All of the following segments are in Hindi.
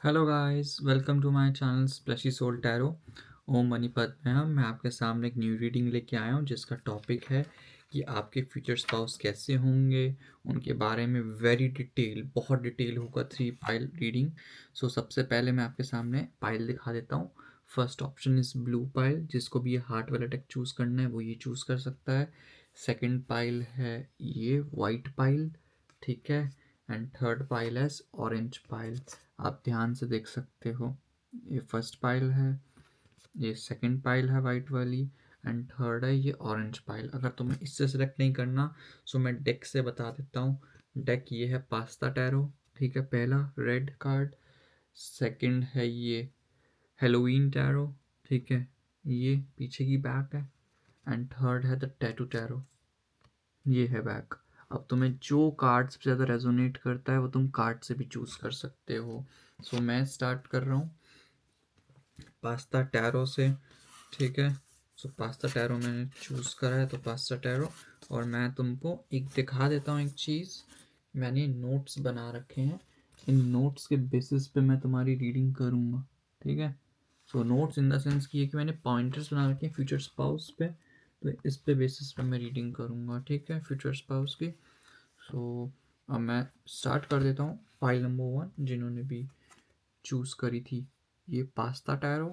Hello guys, welcome to my channel splashy soul tarot. ओम मणिपत में हम मैं आपके सामने एक न्यू रीडिंग लेके आया हूँ जिसका टॉपिक है कि आपके फ्यूचर स्पाउस कैसे होंगे, उनके बारे में बहुत डिटेल होगा। 3 पाइल रीडिंग। सबसे पहले मैं आपके सामने पाइल दिखा देता हूँ। First option is blue pile, जिसको भी ये हार्ट वाला डेक चूज़ करना है वो ये चूज़ कर सकता है। सेकेंड पाइल है ये वाइट पाइल, ठीक है। एंड थर्ड पाइल है ऑरेंज पाइल। आप ध्यान से देख सकते हो, ये फर्स्ट पाइल है, ये सेकंड पाइल है वाइट वाली, एंड थर्ड है ये ऑरेंज पाइल। अगर तुम्हें इससे सेलेक्ट नहीं करना सो मैं डेक से बता देता हूँ। डेक ये है पास्ता टैरो, ठीक है, पहला रेड कार्ड। सेकंड है ये हेलोवीन टैरो, ठीक है, ये पीछे की बैक है। एंड थर्ड है द टैटू टैरो, ये है बैक। अब तुम्हें जो कार्ड सबसे ज़्यादा रेजोनेट करता है वो तुम कार्ड से भी चूज़ कर सकते हो। मैं स्टार्ट कर रहा हूँ पास्ता टैरो से, ठीक है। पास्ता टैरो मैंने चूज़ करा है, तो पास्ता टैरो। और मैं तुमको एक दिखा देता हूँ एक चीज़, मैंने नोट्स बना रखे हैं। इन नोट्स के बेसिस पे मैं तुम्हारी रीडिंग करूँगा, ठीक है। नोट्स इन द सेंस कि ये कि मैंने पॉइंटर्स बना रखे हैं फ्यूचर स्पाउस पे, तो इस पे बेसिस पे मैं रीडिंग करूँगा, ठीक है, फ्यूचर स्पाउस की। अब मैं स्टार्ट कर देता हूँ। फाइल नंबर 1 जिन्होंने भी चूज़ करी थी ये पास्ता टैरो,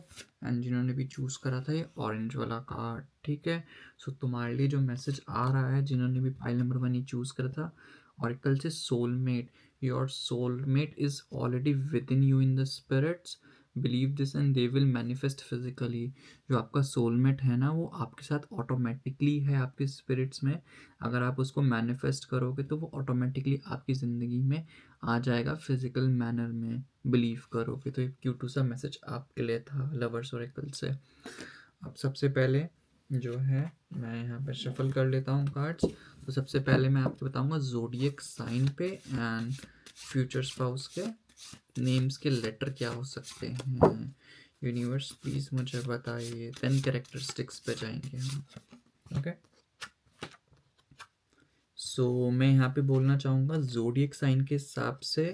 एंड जिन्होंने भी चूज़ करा था ये ऑरेंज वाला कार्ड, ठीक है। तुम्हारे लिए जो मैसेज आ रहा है, जिन्होंने भी फाइल नंबर 1 ये चूज़ करा था, ऑरिकल से soulmate. Your soulmate is already within you in the spirits, believe this and they will manifest physically. जो आपका सोलमेट है ना, वो आपके साथ ऑटोमेटिकली है आपके स्पिरिट्स में। अगर आप उसको मैनिफेस्ट करोगे तो वो ऑटोमेटिकली आपकी ज़िंदगी में आ जाएगा फिजिकल मैनर में, बिलीव करोगे। तो एक क्यूट सा मैसेज आपके लिए था लवर्स ओरेकल से। अब सबसे पहले जो है मैं यहाँ पे शफल कर लेता हूँ कार्ड्स। तो सबसे पहले मैं आपको बताऊंगा जोडियक साइन पे एंड फ्यूचर स्पाउस के नेम्स के लेटर क्या हो सकते हैं। यूनिवर्स प्लीज मुझे बताइए। 10 कैरेक्टरिस्टिक्स पे जाएंगे हम, ओके। मैं यहाँ पे बोलना चाहूँगा जोडियक साइन के हिसाब से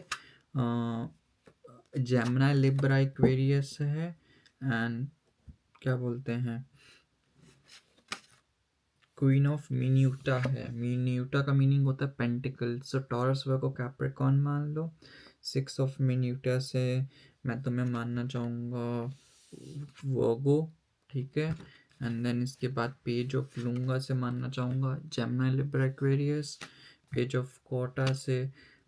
जेमिनी लिब्रा एक्वेरियस है, एंड क्या बोलते हैं, क्वीन ऑफ मिन्यूटा है। मिन्यूटा का मीनिंग होता है पेंटिकल, टॉरस वर्गो कैप्रिकॉन मान लो। 6 ऑफ मिन्यूटा से मैं तुम्हें मानना चाहूँगा वर्गो, ठीक है। एंड देन इसके बाद पेज ऑफ लूंगा से मानना चाहूँगा Gemini Libra Aquarius. Page of कोटा से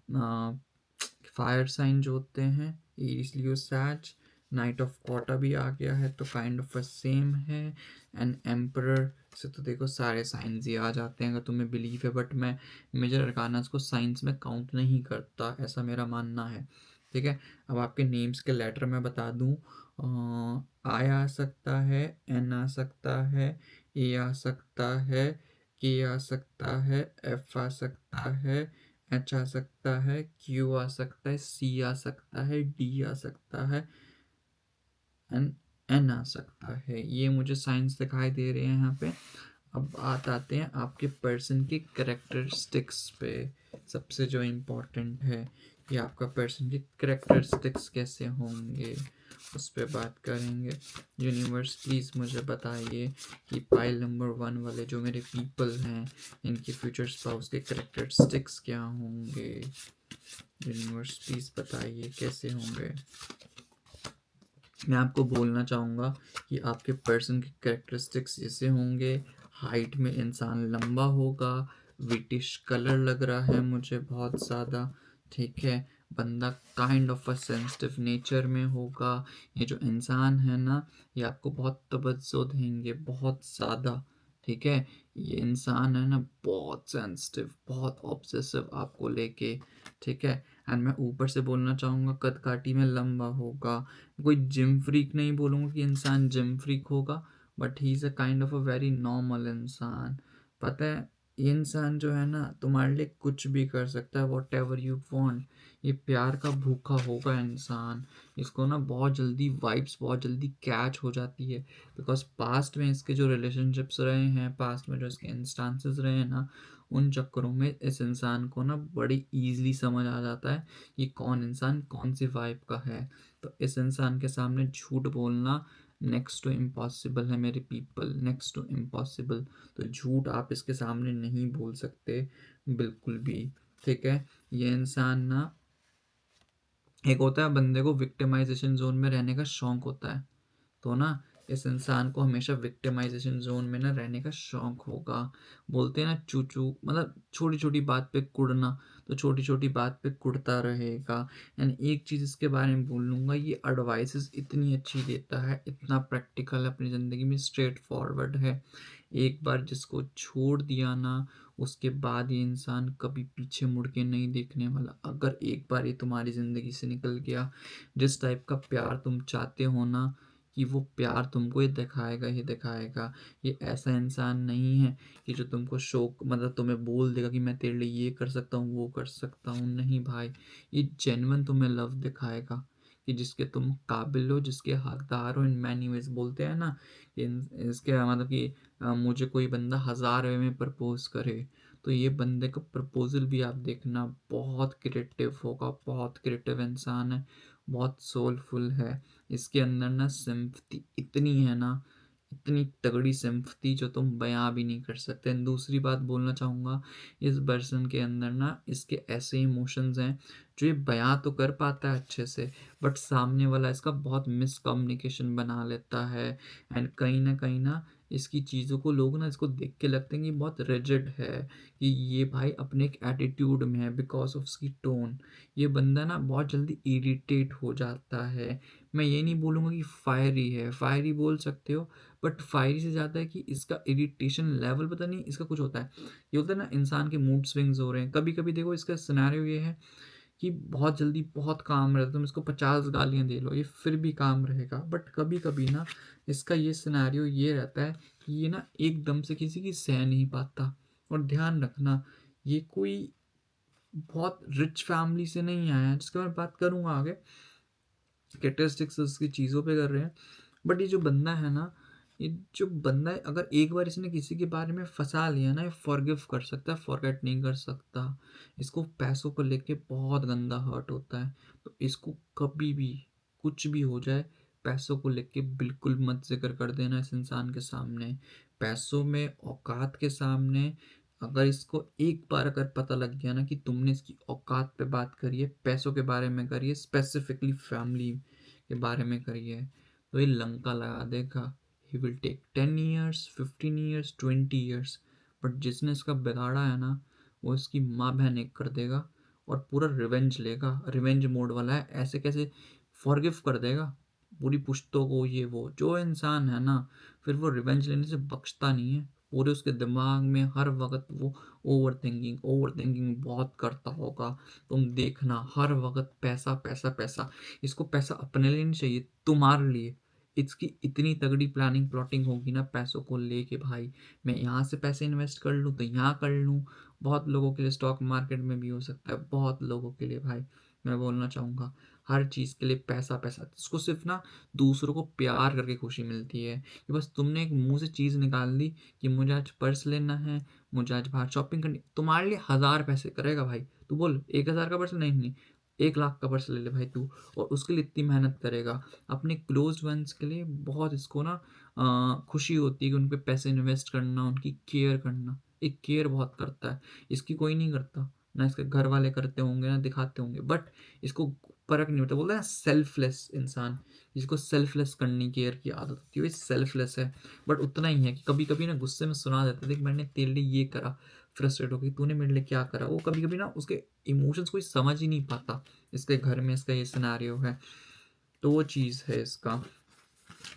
फायर साइन जो होते हैं एरीज लियो सैज। नाइट ऑफ क्वार्टा भी आ गया है, तो काइंड ऑफ सेम है। एंड एम्परर से तो देखो सारे साइंस ही आ जाते हैं अगर तुम्हें बिलीव है, बट मैं मेजर अरकानास को साइंस में काउंट नहीं करता, ऐसा मेरा मानना है, ठीक है। अब आपके नेम्स के लेटर मैं बता दूं, आई आ सकता है, एन आ सकता है, ए आ सकता है, के आ सकता है, एफ आ सकता है, एच आ सकता है, क्यू आ सकता है, सी आ सकता है, डी आ सकता है, एन एन आ सकता है। ये मुझे साइंस दिखाई दे रहे हैं यहाँ पे। अब बात आते हैं आपके पर्सन की करेक्टरिस्टिक्स पे। सबसे जो इम्पोर्टेंट है कि आपका पर्सन की करेक्टरिस्टिक्स कैसे होंगे, उस पर बात करेंगे। यूनिवर्स प्लीज़ मुझे बताइए कि पाइल नंबर 1 वाले जो मेरे पीपल हैं, इनके फ्यूचर स्पाउस के करेक्टरिस्टिक्स क्या होंगे। यूनिवर्स प्लीज़ बताइए कैसे होंगे। मैं आपको बोलना चाहूँगा कि आपके पर्सन के करेक्टरिस्टिक्स ऐसे होंगे। हाइट में इंसान लंबा होगा, विटिश कलर लग रहा है मुझे बहुत ज़्यादा, ठीक है। बंदा kind of a sensitive nature में होगा। ये जो इंसान है ना, ये आपको बहुत तवज्जो देंगे, बहुत ज़्यादा, ठीक है। ये इंसान है ना बहुत सेंसिटिव, बहुत ऑब्सेसिव आपको लेके, ठीक है। एंड मैं ऊपर से बोलना चाहूँगा कद काठी में लंबा होगा। कोई जिम फ्रीक नहीं बोलूँगा कि इंसान जिम फ्रीक होगा, but he is a kind of a very normal इंसान। पता है, ये इंसान जो है ना तुम्हारे लिए कुछ भी कर सकता है, वॉट एवर यू वॉन्ट। ये प्यार का भूखा होगा इंसान। इसको ना बहुत जल्दी वाइब्स बहुत जल्दी कैच हो जाती है, बिकॉज पास्ट में इसके जो रिलेशनशिप्स रहे हैं, पास्ट में जो इसके इंस्टांसेस रहे हैं ना, उन चक्करों में इस इंसान को ना बड़ी ईज़िली समझ आ जाता है कि कौन इंसान कौन-सी वाइब का है। तो इस इंसान के सामने झूठ बोलना नेक्स्ट टू इम्पॉसिबल है मेरे पीपल, नेक्स्ट टू इम्पॉसिबल। तो झूठ आप इसके सामने नहीं बोल सकते बिल्कुल भी, ठीक है? ये इंसान ना, एक होता है बंदे को विक्टिमाइज़ेशन ज़ोन में रहने का शौक होता है, तो ना इस इंसान को हमेशा विक्टिमाइज़ेशन ज़ोन में ना रहने का शौक होगा। बोलते हैं ना चू-चू, मतलब छोटी-छोटी बात पे कुढ़ना, तो छोटी-छोटी बात पे कुढ़ता रहेगा। एंड एक चीज़ इसके बारे में बोल लूँगा, ये एडवाइसेज़ इतनी अच्छी देता है, इतना प्रैक्टिकल अपनी ज़िंदगी में स्ट्रेट फॉरवर्ड है। एक बार जिसको छोड़ दिया ना, उसके बाद ये इंसान कभी पीछे मुड़ के नहीं देखने वाला। अगर एक बार ये तुम्हारी ज़िंदगी से निकल गया, जिस टाइप का प्यार तुम चाहते हो ना, कि वो प्यार तुमको ये दिखाएगा ही दिखाएगा। ये ऐसा इंसान नहीं है कि जो तुमको शौक, मतलब तुम्हें बोल देगा कि मैं तेरे लिए ये कर सकता हूँ, वो कर सकता हूँ। नहीं भाई, ये जेन्युइन तुम्हें लव दिखाएगा कि जिसके तुम काबिल हो, जिसके हकदार हो। इन मैनी वेज़ बोलते हैं ना, इसके मतलब कि मुझे कोई बंदा 1000 वे में प्रपोज़ करे, तो ये बंदे का प्रपोज़ल भी आप देखना बहुत क्रिएटिव होगा, बहुत क्रिएटिव इंसान है, बहुत सोलफुल है। इसके अंदर ना सिम्पैथी इतनी है ना, इतनी तगड़ी सिम्पैथी जो तुम बयाँ भी नहीं कर सकते। एंड दूसरी बात बोलना चाहूँगा, इस पर्सन के अंदर ना इसके ऐसे इमोशंस हैं जो ये बयाँ तो कर पाता है अच्छे से, बट सामने वाला इसका बहुत मिसकम्युनिकेशन बना लेता है। एंड कहीं न कहीं ना इसकी चीज़ों को लोग ना इसको देख के लगते हैं कि बहुत रिजिड है, कि ये भाई अपने एक एटीट्यूड में है बिकॉज़ ऑफ उसकी टोन। ये बंदा ना बहुत जल्दी इरिटेट हो जाता है। मैं ये नहीं बोलूँगा कि फायरी है, फायरी बोल सकते हो, बट फायरी से ज़्यादा है कि इसका इरिटेशन लेवल पता नहीं इसका कुछ होता है। ये होता है ना इंसान के मूड स्विंग्स हो रहे हैं। कभी-कभी देखो इसका सिनेरियो ये है कि बहुत जल्दी बहुत काम रहता है, तुम इसको 50 गालियाँ दे लो, ये फिर भी काम रहेगा। बट कभी-कभी ना इसका ये सिनेरियो ये रहता है कि ये ना एकदम से किसी की सह नहीं पाता। और ध्यान रखना, ये कोई बहुत रिच फैमिली से नहीं आया है, जिसकी मैं बात करूँगा आगे। कैरेक्टरिस्टिक्स उसकी चीज़ों पे कर रहे हैं। बट ये जो बंदा है ना, ये जो बंदा है, अगर एक बार इसने किसी के बारे में फँसा लिया ना, ये फ़ॉरगिव कर सकता है, फ़ॉरगेट नहीं कर सकता। इसको पैसों को लेके बहुत गंदा हर्ट होता है। तो इसको कभी भी कुछ भी हो जाए, पैसों को लेके बिल्कुल मत ज़िक्र कर देना इस इंसान के सामने। पैसों में, औकात के सामने अगर इसको एक बार अगर पता लग गया ना कि तुमने इसकी औकात पे बात करी है, पैसों के बारे में करी है, स्पेसिफिकली फैमिली के बारे में करी है, तो ये लंका लगा देगा। He will take 10 years, 15 years, 20 years, but जिसने इसका बिगाड़ा है ना, वो इसकी माँ बहन एक कर देगा और पूरा रिवेंज लेगा। रिवेंज मोड वाला है, ऐसे कैसे फॉरगिव कर देगा पूरी पुश्तों को। ये वो जो इंसान है ना, फिर वो रिवेंज लेने से बख्शता नहीं है। पूरे उसके दिमाग में हर वक़्त वो ओवरथिंकिंग बहुत करता होगा। तुम देखना हर वक़्त पैसा, पैसा, पैसा। इसको पैसा अपने लिए नहीं चाहिए, तुम्हारे लिए। इसकी इतनी तगड़ी प्लानिंग प्लॉटिंग होगी ना पैसों को लेके भाई, मैं यहाँ से पैसे इन्वेस्ट कर लूँ तो यहाँ कर लूँ। बहुत लोगों के लिए स्टॉक मार्केट में भी हो सकता है, बहुत लोगों के लिए भाई। मैं बोलना चाहूँगा हर चीज़ के लिए पैसा, पैसा। इसको सिर्फ़ ना दूसरों को प्यार करके खुशी मिलती है, कि बस तुमने एक मुँह से चीज़ निकाल दी कि मुझे आज पर्स लेना है, मुझे आज बाहर शॉपिंग करनी, तुम्हारे लिए 1000 पैसे करेगा भाई। तू बोल 1000 का पर्स, नहीं, नहीं, 1 लाख का पर्स ले ले भाई तू, और उसके लिए इतनी मेहनत करेगा। अपने क्लोज़्ड वन्स के लिए बहुत इसको ना खुशी होती है कि उन पे पैसे इन्वेस्ट करना, उनकी केयर करना। ये केयर बहुत करता है, इसकी कोई नहीं करता। ना इसके घर वाले करते होंगे, ना दिखाते होंगे, बट इसको फ़र्क नहीं होता। बोलते हैं ना सेल्फलेस इंसान, जिसको सेल्फलेस करने केयर की आदत होती है, वो सेल्फलेस है। बट उतना ही है कि कभी-कभी ना गुस्से में सुना देता है, देख मैंने तेरे लिए ये करा, फ्रस्ट्रेट हो गई, तूने मेरे लिए क्या करा? वो कभी-कभी ना उसके इमोशंस कोई समझ ही नहीं पाता। इसके घर में इसका ये सिनेरियो है, तो वो चीज़ है इसका।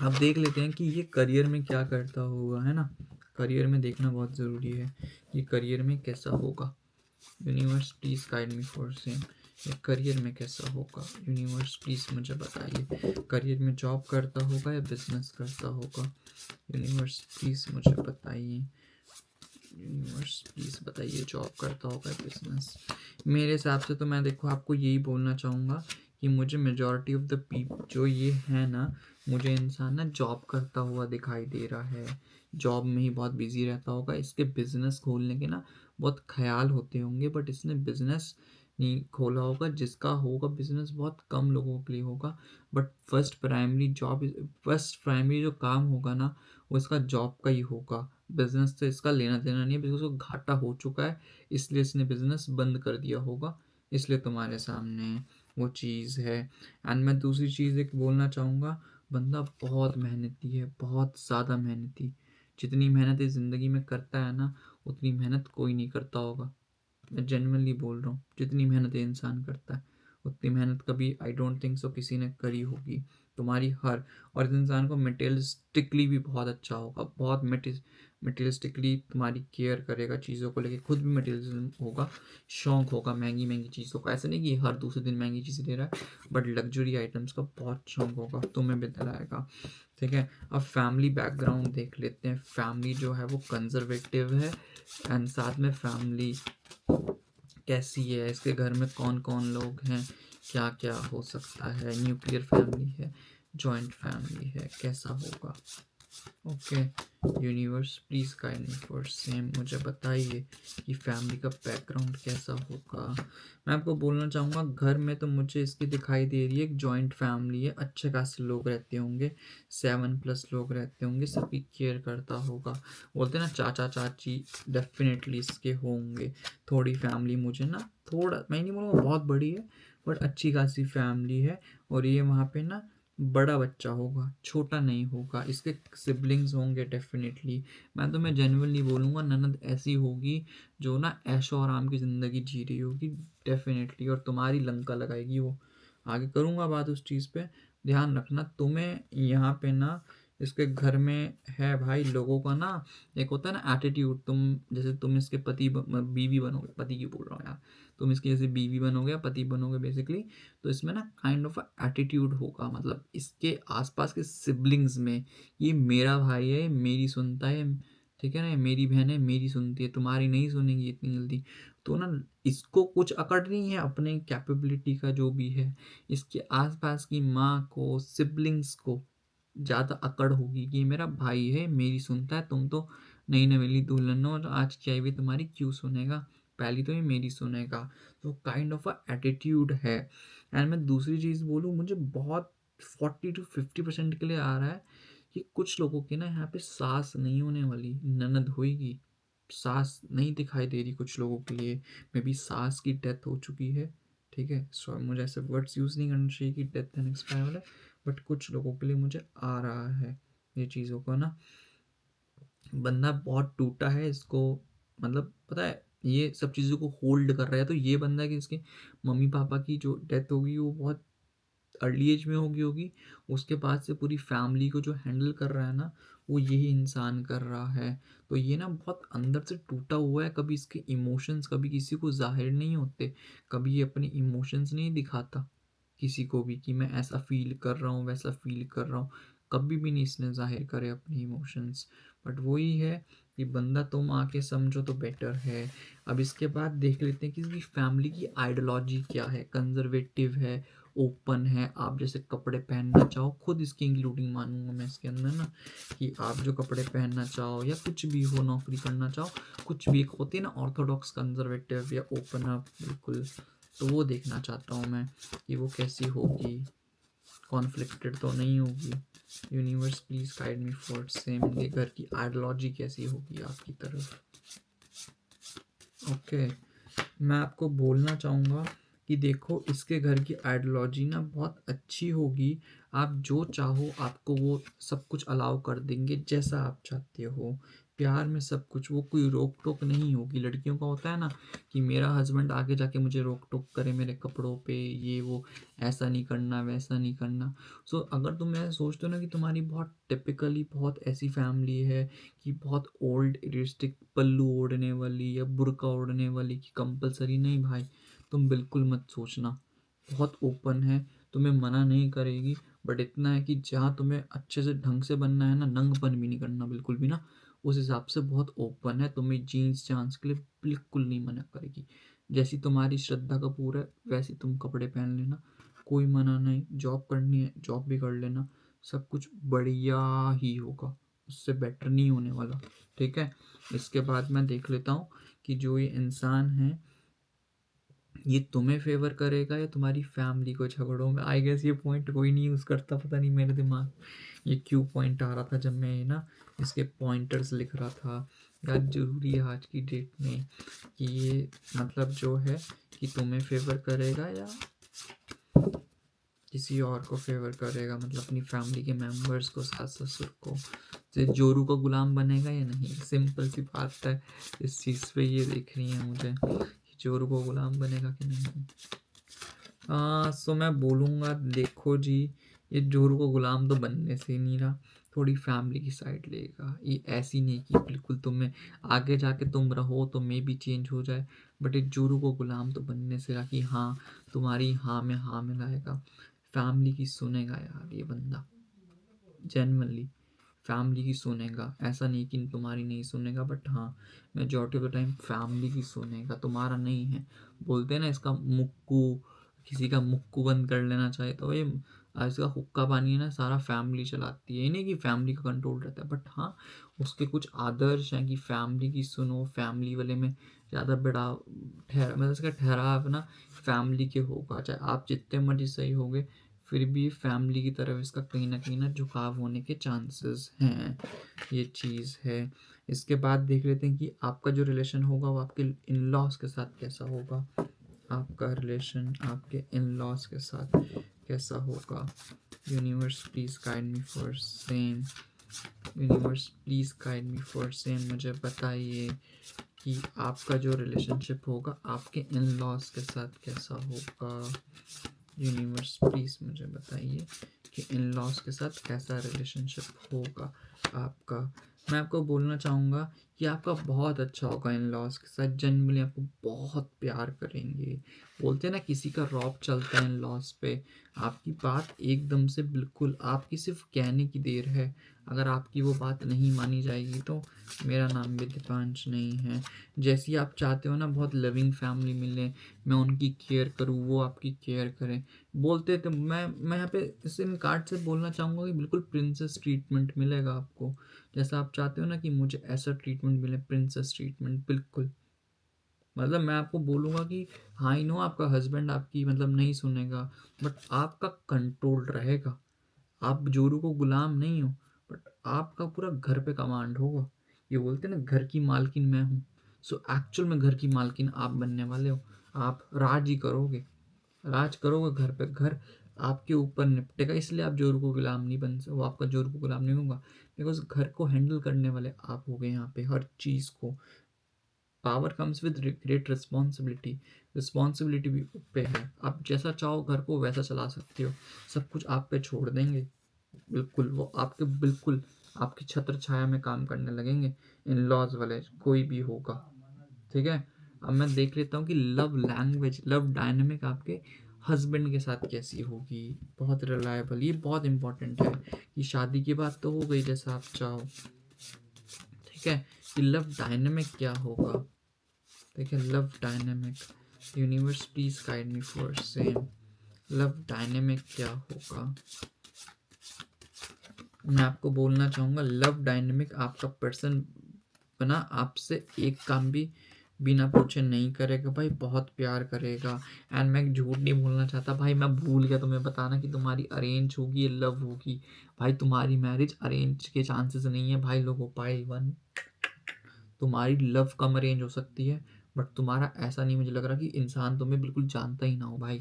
अब देख लेते हैं कि ये करियर में क्या करता होगा, है ना? करियर में देखना बहुत ज़रूरी है, ये करियर में कैसा होगा। Universe please guide me for same. ये करियर में कैसा होगा, यूनिवर्स प्लीज़ मुझे बताइए। करियर में जॉब करता होगा या बिजनेस करता होगा, यूनिवर्स प्लीज़ मुझे बताइए। यूनिवर्स प्लीज़ बताइए, जॉब करता होगा या बिजनेस। मेरे हिसाब से तो मैं देखो आपको यही बोलना चाहूँगा कि मुझे मेजॉरिटी ऑफ द पीपल जो ये है ना, मुझे इंसान ना जॉब करता हुआ दिखाई दे रहा है, जॉब में ही बहुत बिजी रहता होगा। इसके बिजनेस खोलने के ना बहुत ख्याल होते होंगे, बट इसने बिजनेस नहीं खोला होगा। जिसका होगा बिजनेस बहुत कम लोगों के लिए होगा, बट फर्स्ट प्राइमरी जो काम होगा ना, वो इसका जॉब का ही होगा। बिजनेस से इसका लेना देना नहीं है, बिकॉज उसको घाटा हो चुका है, इसलिए इसने बिजनेस बंद कर दिया होगा। इसलिए तुम्हारे सामने वो चीज़ है। एंड मैं दूसरी चीज़ एक बोलना चाहूँगा, बंदा बहुत मेहनती है, बहुत ज़्यादा मेहनती। जितनी मेहनत इस ज़िंदगी में करता है ना, उतनी मेहनत कोई नहीं करता होगा। मैं जेन्युइनली बोल रहा हूँ, जितनी मेहनत ये इंसान करता है, उतनी मेहनत कभी आई डोंट थिंक सो किसी ने करी होगी। तुम्हारी हर और इस इंसान को मटेरियलिस्टिकली भी बहुत अच्छा होगा, बहुत मटेरियलिस्टिकली तुम्हारी केयर करेगा चीज़ों को लेके, खुद भी मटेरियलिज्म होगा, शौक होगा महंगी महंगी चीज़ों का। ऐसा नहीं कि हर दूसरे दिन महंगी चीज़ें ले रहा है, बट लग्जरी आइटम्स का बहुत शौक होगा, तुम्हें भी दिलाएगा। ठीक है, अब फैमिली बैकग्राउंड देख लेते हैं। फैमिली जो है वो कंजर्वेटिव है, एंड साथ में फैमिली कैसी है, इसके घर में कौन कौन लोग हैं, क्या क्या हो सकता है, न्यूक्लियर फैमिली है, जॉइंट फैमिली है, कैसा होगा। Okay, universe please guide me for same. मुझे बताइए कि फैमिली का बैकग्राउंड कैसा होगा। मैं आपको बोलना चाहूँगा, घर में तो मुझे इसकी दिखाई दे रही है एक जॉइंट फैमिली है, अच्छे खासे लोग रहते होंगे, 7+ लोग रहते होंगे, सबकी केयर करता होगा। बोलते हैं ना चाचा चाची, डेफिनेटली इसके होंगे। थोड़ी फैमिली मुझे ना, थोड़ा मैं नहीं बोलूँगा बहुत बड़ी है, बट अच्छी खासी फैमिली है। और ये वहाँ पे ना बड़ा बच्चा होगा, छोटा नहीं होगा। इसके सिबलिंग्स होंगे डेफिनेटली। मैं जेन्युइनली बोलूँगा, ननद ऐसी होगी जो ना ऐशो आराम की ज़िंदगी जी रही होगी डेफिनेटली, और तुम्हारी लंका लगाएगी वो। आगे करूँगा बात उस चीज़ पे, ध्यान रखना। तुम्हें यहाँ पे ना इसके घर में है भाई, लोगों का ना एक होता है ना एटीट्यूड। जैसे तुम इसके बीवी बनोगे, पति की बोल रहा हूँ यार, तुम इसकी जैसे बीवी बनोगे या पति बनोगे बेसिकली, तो इसमें ना काइंड ऑफ एटीट्यूड होगा। मतलब इसके आसपास के सिबलिंग्स में, ये मेरा भाई है, मेरी सुनता है, ठीक है ना, ये मेरी बहन है, मेरी सुनती है, तुम्हारी नहीं सुनेगी इतनी जल्दी। तो ना इसको कुछ अकड़ नहीं है अपने कैपेबिलिटी का जो भी है, इसके आसपास की माँ को, सिबलिंग्स को ज़्यादा अकड़ होगी कि ये मेरा भाई है, मेरी सुनता है, तुम तो नई नवेली दुल्हन हो और आज की आई हुई तुम्हारी क्यों सुनेगा, पहली तो ये मेरी सुनेगा। तो काइंड ऑफ अ एटीट्यूड है। एंड मैं दूसरी चीज़ बोलूँ, मुझे बहुत 40 to 50% के लिए आ रहा है कि कुछ लोगों की ना यहाँ पे सास नहीं होने वाली, ननद होएगी। सास नहीं दिखाई दे रही कुछ लोगों के लिए, मे बी सास की डेथ हो चुकी है। ठीक है, सो मुझे ऐसे वर्ड्स यूज़ नहीं करना चाहिए कि डेथ एंड एक्सपायर वाला, बट कुछ लोगों के लिए मुझे आ रहा है ये चीज़ों का ना। बंदा बहुत टूटा है, इसको मतलब पता है ये सब चीज़ों को होल्ड कर रहा है। तो ये बंदा कि इसके मम्मी पापा की जो डेथ होगी वो बहुत अर्ली एज में होगी, उसके बाद से पूरी फैमिली को जो हैंडल कर रहा है ना, वो यही इंसान कर रहा है। तो ये ना बहुत अंदर से टूटा हुआ है, कभी इसके इमोशंस कभी किसी को ज़ाहिर नहीं होते, कभी ये अपने इमोशंस नहीं दिखाता किसी को भी कि मैं ऐसा फ़ील कर रहा हूँ, वैसा फ़ील कर रहा हूँ, कभी भी नहीं इसने ज़ाहिर करे अपने इमोशंस। बट वही है कि बंदा तुम आके समझो तो बेटर है। अब इसके बाद देख लेते हैं कि इसकी फैमिली की आइडियोलॉजी क्या है। कंज़र्वेटिव है, ओपन है, आप जैसे कपड़े पहनना चाहो, खुद इसकी इंक्लूडिंग मानूँगा मैं इसके अंदर ना, कि आप जो कपड़े पहनना चाहो या कुछ भी हो, नौकरी करना चाहो, कुछ भी एक होती है ना ऑर्थोडॉक्स, कंज़र्वेटिव या ओपन अप बिल्कुल, तो वो देखना चाहता हूँ मैं कि वो कैसी होगी, कॉन्फ्लिक्टेड तो नहीं होगी। Universe please guide me for same, ये घर की आइडियोलॉजी कैसी होगी आपकी तरफ। ओके, मैं आपको बोलना चाहूँगा कि देखो इसके घर की आइडियोलॉजी ना बहुत अच्छी होगी। आप जो चाहो आपको वो सब कुछ अलाउ कर देंगे, जैसा आप चाहते हो। प्यार में सब कुछ, वो कोई रोक टोक नहीं होगी। लड़कियों का होता है ना कि मेरा हस्बैंड आगे जाके मुझे रोक टोक करे मेरे कपड़ों पे, ये वो, ऐसा नहीं करना वैसा नहीं करना। सो अगर तुम ऐसा सोचते हो ना कि तुम्हारी बहुत टिपिकली बहुत ऐसी फैमिली है कि बहुत ओल्ड रिस्टिक, पल्लू ओढ़ने वाली या बुर्का ओढ़ने वाली, कि कंपलसरी नहीं भाई, तुम बिल्कुल मत सोचना। बहुत ओपन है, तुम्हें मना नहीं करेगी, बट इतना है कि जहाँ तुम्हें अच्छे से ढंग से बनना है ना, नंगपन भी नहीं करना बिल्कुल भी ना, उस हिसाब से बहुत ओपन है। तुम्हें जीन्स चांस के लिए बिल्कुल नहीं मना करेगी। जैसी तुम्हारी श्रद्धा कपूर है वैसी तुम कपड़े पहन लेना, कोई मना नहीं, जॉब करनी है जॉब भी कर लेना, सब कुछ बढ़िया ही होगा, उससे बेटर नहीं होने वाला, ठीक है। इसके बाद मैं देख लेता हूँ कि जो ये इंसान है ये तुम्हें फेवर करेगा या तुम्हारी फैमिली को झगड़ों में। आई गेस ये पॉइंट कोई नहीं यूज़ करता, पता नहीं मेरे दिमाग ये क्यों पॉइंट आ रहा था जब मैं ना इसके पॉइंटर्स लिख रहा था। यार ज़रूरी है आज की डेट में कि ये मतलब जो है कि तुम्हें फेवर करेगा या किसी और को फेवर करेगा, मतलब अपनी फैमिली के मेंबर्स को, सास ससुर को। तो जोरू को गुलाम बनेगा या नहीं, सिंपल सी बात है। इस चीज़ पे ये देखनी है मुझे कि जोरू को गुलाम बनेगा कि नहीं। सो मैं बोलूँगा देखो जी, ये जोरू को गुलाम तो बनने से ही नहीं रहा, थोड़ी फैमिली की साइड लेगा। ये ऐसी नहीं कि बिल्कुल तुम्हें आगे जाके तुम रहो तो मे भी चेंज हो जाए, बट ये जोरू को गुलाम तो बनने से रहा कि हाँ तुम्हारी हाँ में हाँ मिलाएगा, फैमिली की सुनेगा यार ये बंदा, जेन्युइनली फैमिली की सुनेगा। ऐसा नहीं कि तुम्हारी नहीं सुनेगा, बट हाँ majority of the time family की सुनेगा, तुम्हारा नहीं है। बोलते हैं ना इसका मुक्कू, किसी का मुक्कू बंद कर लेना चाहे तो ये इसका हुक्का पानी है ना सारा फैमिली चलाती है। ये नहीं कि फैमिली का कंट्रोल रहता है, बट हाँ उसके कुछ आदर्श हैं कि फैमिली की सुनो, फैमिली वाले में ज़्यादा बड़ा मतलब इसका ठहराव ना फैमिली के होगा, चाहे आप जितने मर्जी सही होगे फिर भी फैमिली की तरफ इसका कहीं ना झुकाव होने के चांसेस हैं, ये चीज़ है। इसके बाद देख लेते हैं कि आपका जो रिलेशन होगा वो आपके इन लॉज के साथ कैसा होगा। आपका रिलेशन आपके इन लॉज के साथ कैसा होगा। Universe please guide me for same, universe please guide me for same. मुझे बताइए कि आपका जो रिलेशनशिप होगा आपके इन लॉज के साथ कैसा होगा। यूनिवर्स प्लीज मुझे बताइए कि इन लॉज के साथ कैसा रिलेशनशिप होगा आपका। मैं आपको बोलना चाहूँगा कि आपका बहुत अच्छा होगा इन लॉज के साथ, जनरली आपको बहुत प्यार करेंगे। बोलते हैं ना किसी का रौब चलता है इन लॉज पे, आपकी बात एकदम से बिल्कुल आपकी सिर्फ कहने की देर है, अगर आपकी वो बात नहीं मानी जाएगी तो मेरा नाम भी दीपांश नहीं है। जैसी आप चाहते हो ना बहुत लविंग फैमिली मिले, मैं उनकी केयर करूँ वो आपकी केयर करें, बोलते थे मैं यहाँ पे इस इन कार्ड से बोलना चाहूँगा कि बिल्कुल प्रिंसेस ट्रीटमेंट मिलेगा आपको, जैसा आप चाहते हो ना कि मुझे ऐसा ट्रीटमेंट मिले, प्रिंसेस ट्रीटमेंट बिल्कुल। मतलब मैं आपको बोलूँगा कि हाँ ही नो आपका हस्बैंड आपकी मतलब नहीं सुनेगा, बट आपका कंट्रोल रहेगा, आप जोरू को गुलाम नहीं हो, बट आपका पूरा घर पे कमांड होगा। ये बोलते हैं ना घर की मालकिन मैं हूँ, सो एक्चुअल में घर की मालकिन आप बनने वाले हो। आप राज ही करोगे, राज करोगे घर पे, घर आपके ऊपर निपटेगा। इसलिए आप जोरू को गुलाम नहीं बन वो आपका जोरू को गुलाम नहीं होगा, बिकॉज घर को हैंडल करने वाले आप हो गए यहाँ पे हर चीज़ को। Power comes with great responsibility, responsibility भी पे है, आप जैसा चाहो घर को वैसा चला सकते हो, सब कुछ आप पे छोड़ देंगे, बिल्कुल वो आपके बिल्कुल आपकी छत्र छाया में काम करने लगेंगे इन लॉज वाले, कोई भी होगा, ठीक है। अब मैं देख लेता हूँ कि लव लैंग्वेज, लव डायनेमिक आपके हस्बैंड के साथ कैसी होगी। बहुत रिलायबल, ये बहुत इंपॉर्टेंट है कि शादी की बात तो हो गई जैसा आप चाहो, ठीक है, कि लव डायनेमिक क्या होगा। ठीक है, love dynamic universe please guide me for same, love dynamic क्या होगा। मैं आपको बोलना चाहूँगा लव डायनेमिक आपका पर्सन बना आपसे एक काम भी बिना पूछे नहीं करेगा भाई, बहुत प्यार करेगा। एंड मैं झूठ नहीं बोलना चाहता भाई, मैं भूल गया तुम्हें बताना कि तुम्हारी अरेंज होगी या लव होगी। भाई तुम्हारी मैरिज अरेंज के चांसेस नहीं है भाई लोगों, पाई वन। तुम्हारी लव कम अरेंज हो सकती है, बट तुम्हारा ऐसा नहीं मुझे लग रहा कि इंसान तुम्हें बिल्कुल जानता ही ना हो भाई,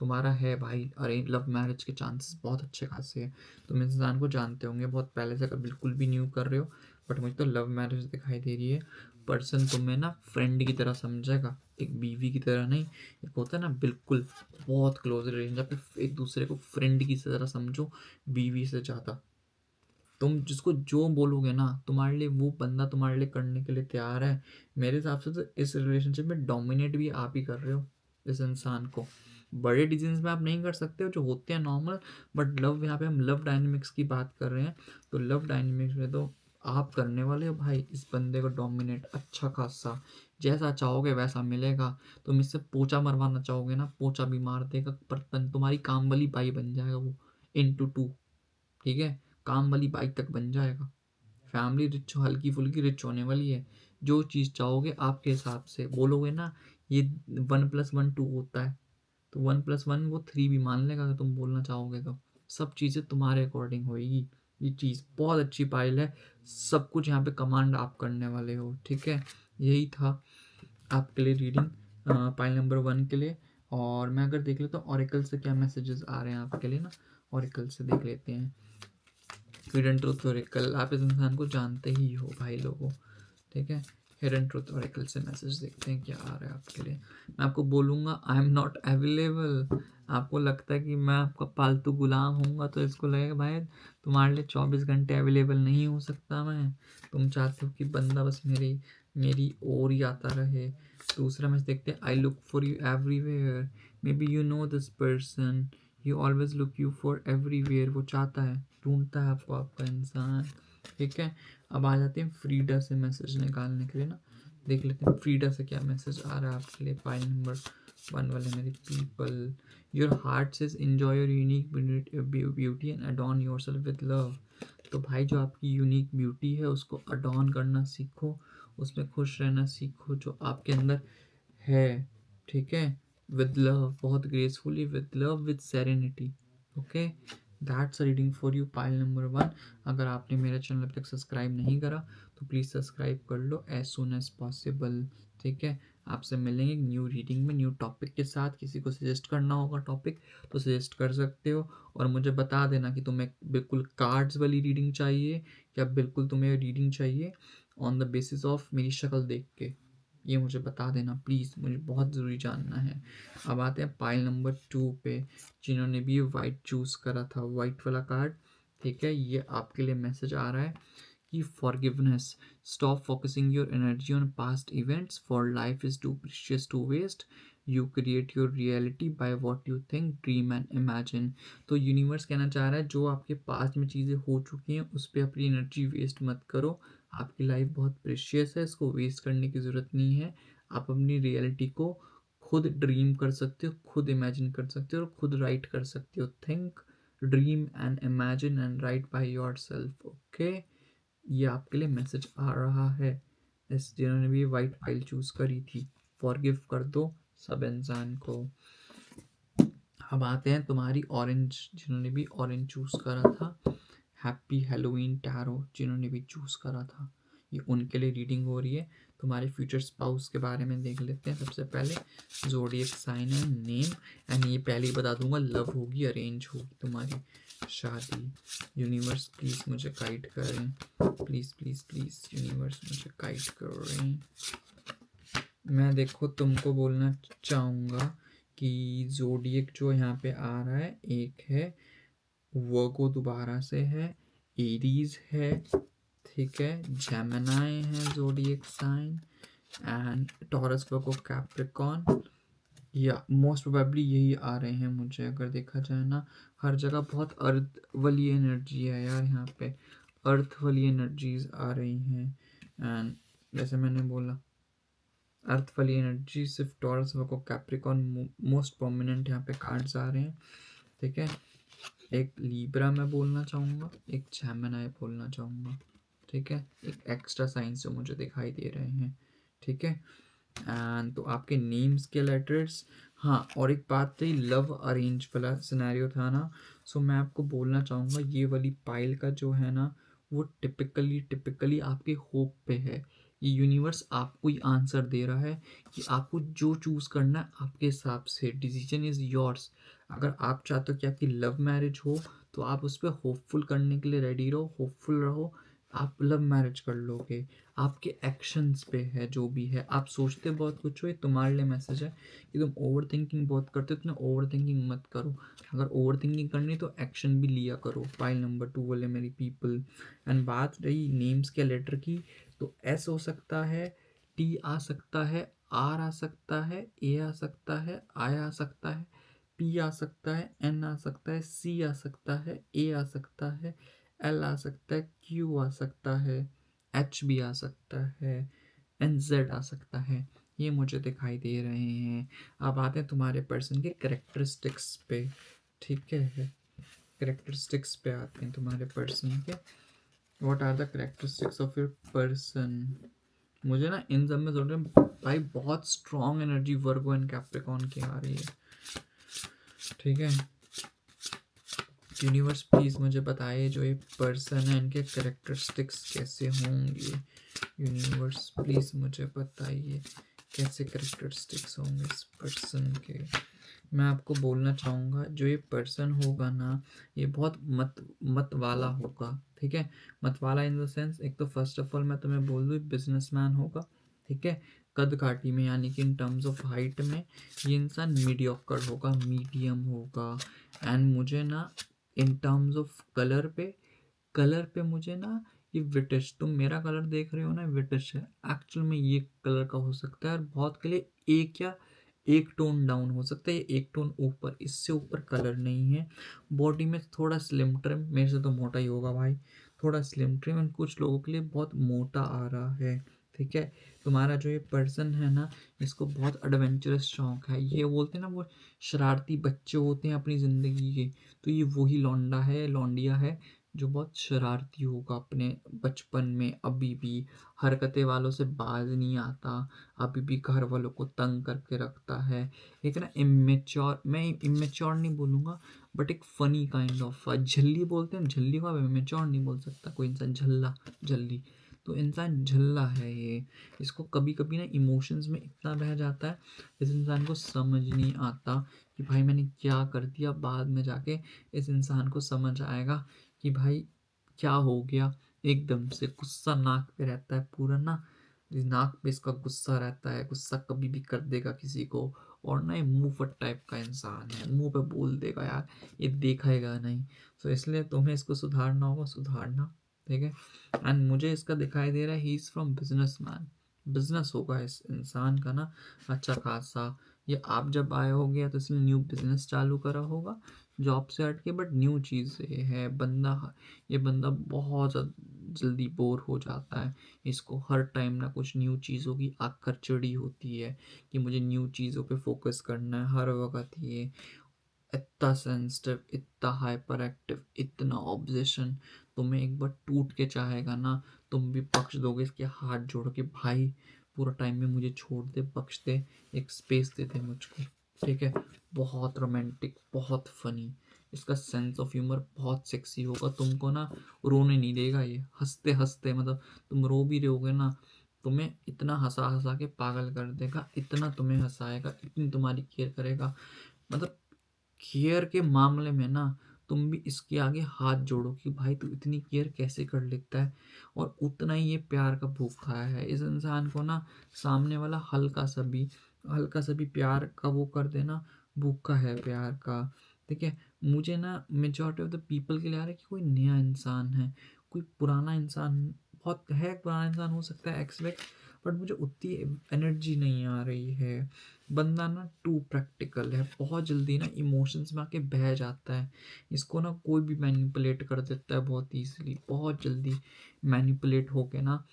तुम्हारा है भाई अरेंज लव मैरिज के चांसेस बहुत अच्छे खासे हैं। तुम इंसान को जानते होंगे बहुत पहले से, अगर बिल्कुल भी न्यू कर रहे हो, बट मुझे तो लव मैरिज दिखाई दे रही है। पर्सन तुम्हें ना फ्रेंड की तरह समझेगा, एक बीवी की तरह नहीं। एक होता है ना बिल्कुल बहुत क्लोज रिलेशन, जब एक दूसरे को फ्रेंड की तरह समझो, बीवी से ज़्यादा। तुम जिसको जो बोलोगे ना तुम्हारे लिए वो बंदा तुम्हारे लिए करने के लिए तैयार है। मेरे हिसाब से तो इस रिलेशनशिप में डोमिनेट भी आप ही कर रहे हो इस इंसान को। बड़े डिसीजंस में आप नहीं कर सकते हो जो होते हैं नॉर्मल, बट लव यहाँ पे हम लव डायनेमिक्स की बात कर रहे हैं, तो लव डायनेमिक्स में तो आप करने वाले हो भाई इस बंदे को डोमिनेट अच्छा खासा। जैसा चाहोगे वैसा मिलेगा। तुम इससे पोछा मरवाना चाहोगे ना, पोछा भी मार देगा बर्तन, तुम्हारी काम वाली बाई बन जाएगा वो, इंटू टू। ठीक है, काम वाली बाई तक बन जाएगा। फैमिली रिच, हल्की फुल्की रिच होने वाली है। जो चीज़ चाहोगे आपके हिसाब से बोलोगे ना, ये 1+1 2 होता है, तो 1+1 वो 3 भी मान लेगा अगर तुम बोलना चाहोगे तो। सब चीज़ें तुम्हारे अकॉर्डिंग होएगी। ये चीज़ बहुत अच्छी पाइल है, सब कुछ यहाँ पे कमांड आप करने वाले हो। ठीक है, यही था आपके लिए रीडिंग पाइल नंबर 1 के लिए। और मैं अगर देख लेता हूँ ऑरिकल से क्या मैसेजेस आ रहे हैं आपके लिए ना, ऑरिकल से देख लेते हैं। हिडन ट्रूथ ऑरिकल, आप इस इंसान को जानते ही हो भाई लोगों। ठीक है, हिडन ट्रूथ ऑरिकल से मैसेज देखते हैं क्या आ रहा है आपके लिए। मैं आपको बोलूँगा आई एम नॉट अवेलेबल। आपको लगता है कि मैं आपका पालतू गुलाम हूँगा, तो इसको लगेगा भाई तुम्हारे लिए 24 घंटे अवेलेबल नहीं हो सकता मैं। तुम चाहते हो कि बंदा बस मेरी ओर ही आता रहे। दूसरा मैसेज देखते हैं, I look for you everywhere, may be you know this person, you always look you for everywhere. वो चाहता है, ढूंढता है आपको, आपका इंसान। ठीक है, अब आ जाते हैं फ्रीडा से मैसेज निकालने के लिए ना। देख लेते हैं फ्रीडा से क्या मैसेज आ रहा है आपके लिए पाइल नंबर 1 वाले मेरे people. Your heart says enjoy your unique beauty and adorn yourself with love. तो भाई जो आपकी यूनिक ब्यूटी है उसको अडॉर्न करना सीखो, उसमें खुश रहना सीखो जो आपके अंदर है। ठीक है, विद लव, बहुत gracefully, with love, with serenity. Okay, that's reading for you pile number 1। अगर आपने मेरा चैनल अब तक सब्सक्राइब नहीं करा तो प्लीज़ सब्सक्राइब कर लो एज सुन एज पॉसिबल। ठीक है, आपसे मिलेंगे न्यू रीडिंग में न्यू टॉपिक के साथ। किसी को सजेस्ट करना होगा टॉपिक तो सजेस्ट कर सकते हो, और मुझे बता देना कि तुम्हें बिल्कुल कार्ड्स वाली रीडिंग चाहिए या बिल्कुल तुम्हें रीडिंग चाहिए ऑन द बेसिस ऑफ मेरी शक्ल देख के। ये मुझे बता देना प्लीज़, मुझे बहुत ज़रूरी जानना है। अब आते हैं पाइल नंबर 2 पे, जिन्होंने भी वाइट चूज़ करा था, वाइट वाला कार्ड। ठीक है, ये आपके लिए मैसेज आ रहा है कि forgiveness, stop focusing your energy on past events, for life is too precious to waste, you create your reality by what you think, dream and imagine. तो यूनिवर्स कहना चाह रहा है जो आपके पास्ट में चीज़ें हो चुकी हैं उस पर अपनी एनर्जी वेस्ट मत करो। आपकी लाइफ बहुत प्रेशियस है, इसको वेस्ट करने की ज़रूरत नहीं है। आप अपनी रियलिटी को खुद ड्रीम कर सकते हो, खुद इमेजिन कर सकते हो और खुद राइट कर सकते हो। Think, dream and imagine and right by your self. Okay, ये आपके लिए मैसेज आ रहा है। इस जिन्होंने भी वाइट फाइल चूज करी थी, फॉरगिव कर दो सब इंसान को। अब आते हैं तुम्हारी ऑरेंज, जिन्होंने भी ऑरेंज चूज करा था, हैप्पी हैलोवीन टैरो जिन्होंने भी चूज करा था, ये उनके लिए रीडिंग हो रही है। तुम्हारे फ्यूचर स्पाउस के बारे में देख लेते हैं। सबसे पहले ज़ोडिएक साइन है, नेम, एंड ये पहले ही बता दूंगा लव होगी, अरेंज होगी तुम्हारी शादी। यूनिवर्स प्लीज़ मुझे गाइड करें, प्लीज़ प्लीज़ प्लीज़ यूनिवर्स मुझे गाइड करें। मैं देखो तुमको बोलना चाहूँगा कि ज़ोडिएक जो यहाँ पे आ रहा है, एक है वर्गो दोबारा से है, एरीज है, ठीक है, जेमिनाई है zodiac sign, and Taurus, Virgo, Capricorn. या मोस्ट प्रोबेबली यही आ रहे हैं मुझे, अगर देखा जाए ना। हर जगह बहुत अर्थ वाली एनर्जी है यार, यहाँ पे अर्थ वाली एनर्जीज आ रही हैं। एंड जैसे मैंने बोला अर्थ वाली एनर्जी सिर्फ taurus, Virgo, Capricorn most prominent यहाँ पे कार्ड्स आ रहे हैं। ठीक है, एक लीब्रा मैं बोलना चाहूँगा, एक जेमिनी बोलना चाहूँगा। ठीक है, एक एक्स्ट्रा साइंस जो मुझे दिखाई दे रहे हैं। ठीक है, एंड तो आपके नेम्स के लेटर्स। हाँ, और एक बात थी, लव अरेंज वाला सिनेरियो था ना, सो मैं आपको बोलना चाहूँगा ये वाली पाइल का जो है ना वो टिपिकली आपके होप पे है। ये यूनिवर्स आपको ही आंसर दे रहा है कि आपको जो चूज़ करना है आपके हिसाब से, डिसीजन इज़ योर्स। अगर आप चाहते हो कि आपकी लव मैरिज हो तो आप उस पर होपफुल करने के लिए रेडी रहो, होपफुल रहो, आप लव मैरिज कर लोगे। आपके एक्शंस पे है जो भी है। आप सोचते बहुत कुछ हो, ये तुम्हारे लिए मैसेज है कि तुम ओवर थिंकिंग बहुत करते हो, तुमने ओवर थिंकिंग मत करो। अगर ओवर थिंकिंग करनी तो एक्शन भी लिया करो। फाइल नंबर 2 वाले मेरी पीपल। एंड बात रही नेम्स के लेटर की, तो एस हो सकता है, टी आ सकता है, आर आ सकता है, ए आ सकता है, आई आ सकता है, पी आ सकता है, एन आ सकता है, सी आ सकता है, ए आ सकता है, एल आ सकता है, क्यू आ सकता है, एच भी आ सकता है, एंड जेड आ सकता है, ये मुझे दिखाई दे रहे हैं। अब आते हैं तुम्हारे पर्सन के करेक्टरिस्टिक्स पे, ठीक है, करेक्टरिस्टिक्स पे आते हैं तुम्हारे पर्सन के। What are the characteristics of your person? मुझे ना इन सब में सोच रहे भाई बहुत strong energy Virgo and Capricorn की आ रही है, ठीक है। यूनिवर्स प्लीज मुझे बताइए जो ये पर्सन है इनके करेक्टरिस्टिक्स कैसे होंगे। यूनिवर्स प्लीज मुझे बताइए कैसे करेक्टरिस्टिक्स होंगे इस पर्सन के। मैं आपको बोलना चाहूँगा जो ये पर्सन होगा ना, ये बहुत मत वाला होगा, ठीक है। मत वाला इन द सेंस, एक तो फर्स्ट ऑफ ऑल मैं तुम्हें बोल दूँ बिजनेसमैन होगा, ठीक है। कद काठी में यानी कि इन टर्म्स ऑफ हाइट में ये इंसान मीडियोकर होगा, मीडियम होगा। एंड मुझे ना इन टर्म्स ऑफ कलर पे मुझे ना ये विटिश, तुम मेरा कलर देख रहे हो ना, विटिश है, एक्चुअल में ये कलर का हो सकता है। और बहुत के लिए एक या एक टोन डाउन हो सकता है, एक टोन ऊपर, इससे ऊपर कलर नहीं है। बॉडी में थोड़ा स्लिम ट्रिम, मेरे से तो मोटा ही होगा भाई, थोड़ा स्लिम ट्रिम, एंड कुछ लोगों के लिए बहुत मोटा आ रहा है, ठीक है। तुम्हारा जो ये पर्सन है ना, इसको बहुत एडवेंचरस शौक है। ये बोलते हैं ना वो शरारती बच्चे होते हैं अपनी ज़िंदगी के, तो ये वही लौंडा है, लौंडिया है जो बहुत शरारती होगा अपने बचपन में, अभी भी हरकतें वालों से बाज नहीं आता, अभी भी घर वालों को तंग करके रखता है। एक ना इमेच्योर, मैं इमेच्योर नहीं बोलूँगा, बट एक फनी काइंड ऑफ, झल्ली बोलते हैं, झल्ली को इमेच्योर नहीं बोल सकता कोई इंसान, झल्ला झल्ली, तो इंसान झल्ला है ये। इसको कभी कभी ना इमोशंस में इतना बह जाता है, इस इंसान को समझ नहीं आता कि भाई मैंने क्या कर दिया। बाद में जाके इस इंसान को समझ आएगा कि भाई क्या हो गया। एकदम से गुस्सा नाक पे रहता है पूरा ना, नाक पे इसका गुस्सा रहता है, गुस्सा कभी भी कर देगा किसी को। और ना ये मुंहफट टाइप का इंसान है, मुंह पे बोल देगा यार, ये देखेगा नहीं। तो इसलिए तुम्हें इसको सुधारना होगा, सुधारना, ठीक है। एंड मुझे इसका दिखाई दे रहा है he is from business man, business होगा इस इंसान का ना अच्छा खासा। ये आप जब आए होगे तो इसने न्यू बिजनेस चालू करा होगा जॉब से हट के, बट न्यू चीज़ ये है। ये बंदा बहुत जल्दी बोर हो जाता है, इसको हर टाइम ना कुछ न्यू चीज़ों की आकड़ चढ़ी होती है कि मुझे न्यू चीज़ों पे फोकस करना है हर वक्त। ये इतना सेंसिटिव, इतना हाइपर एक्टिव, इतना ऑब्जेशन, तुम्हें एक बार टूट के चाहेगा ना, तुम भी बख्श दोगे इसके हाथ जोड़ के, भाई पूरा टाइम में मुझे छोड़ दे, बख्श दे, एक स्पेस दे दे मुझको, ठीक है। बहुत रोमांटिक, बहुत फनी, इसका सेंस ऑफ ह्यूमर बहुत सेक्सी होगा, तुमको ना रोने नहीं देगा ये, हंसते हंसते, मतलब तुम रो भी रहोगे ना, तुम्हें इतना हंसा हंसा के पागल कर देगा, इतना तुम्हें हंसाएगा, इतनी तुम्हारी केयर करेगा। मतलब केयर के मामले में ना तुम भी इसके आगे हाथ जोड़ो कि भाई तू इतनी केयर कैसे कर लेता है। और उतना ही ये प्यार का भूखा है। इस इंसान को ना सामने वाला हल्का सा भी प्यार का वो कर देना, भूखा है प्यार का, ठीक है। मुझे ना मेजॉरिटी ऑफ द पीपल के लिए आ रहा है कि कोई नया इंसान है, कोई पुराना इंसान, बहुत है पुराना इंसान हो सकता है एक्सपेक्ट, बट मुझे उतनी एनर्जी नहीं आ रही है। बंदा ना टू प्रैक्टिकल है, बहुत जल्दी ना इमोशंस में आके बह जाता है, इसको ना कोई भी मैनिपुलेट कर देता है बहुत ईजिली, बहुत जल्दी मैनिपुलेट होके ना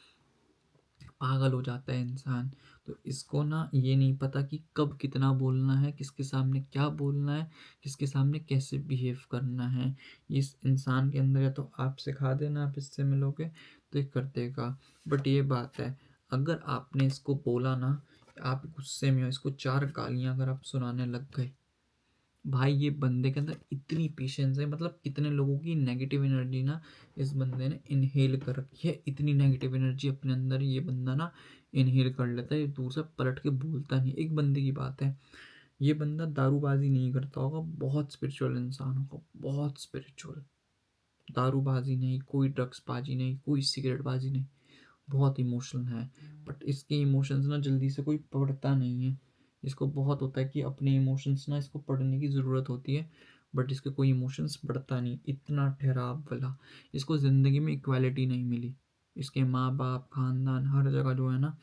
पागल हो जाता है इंसान। तो इसको ना ये नहीं पता कि कब कितना बोलना है, किसके सामने क्या बोलना है, किसके सामने कैसे बिहेव करना है। इस इंसान के अंदर, या तो आप सिखा देना, आप इससे मिलोगे तो ये कर देगा। बट ये बात है, अगर आपने इसको बोला ना, आप गुस्से में हो, इसको 4 गालियां अगर आप सुनाने लग गए, भाई ये बंदे के अंदर इतनी पेशेंस है, मतलब कितने लोगों की नेगेटिव एनर्जी ना इस बंदे ने इनहेल कर रखी है, इतनी नेगेटिव एनर्जी अपने अंदर ये बंदा ना इनहेल कर लेता है, ये दूर से पलट के बोलता नहीं। एक बंदे की बात है, ये बंदा दारूबाजी नहीं करता होगा, बहुत स्पिरिचुअल इंसान होगा, बहुत स्पिरिचुअल, दारूबाजी नहीं, कोई ड्रग्स बाजी नहीं, कोई सिगरेट बाजी नहीं, बहुत इमोशनल है। बट इसके इमोशंस ना जल्दी से कोई पढ़ता नहीं है, इसको बहुत होता है कि अपने इमोशंस ना इसको पढ़ने की ज़रूरत होती है, बट इसके कोई इमोशंस पढ़ता नहीं, इतना ठहराव वाला। इसको ज़िंदगी में इक्वालिटी नहीं मिली, इसके माँ बाप, खानदान, हर जगह जो है ना,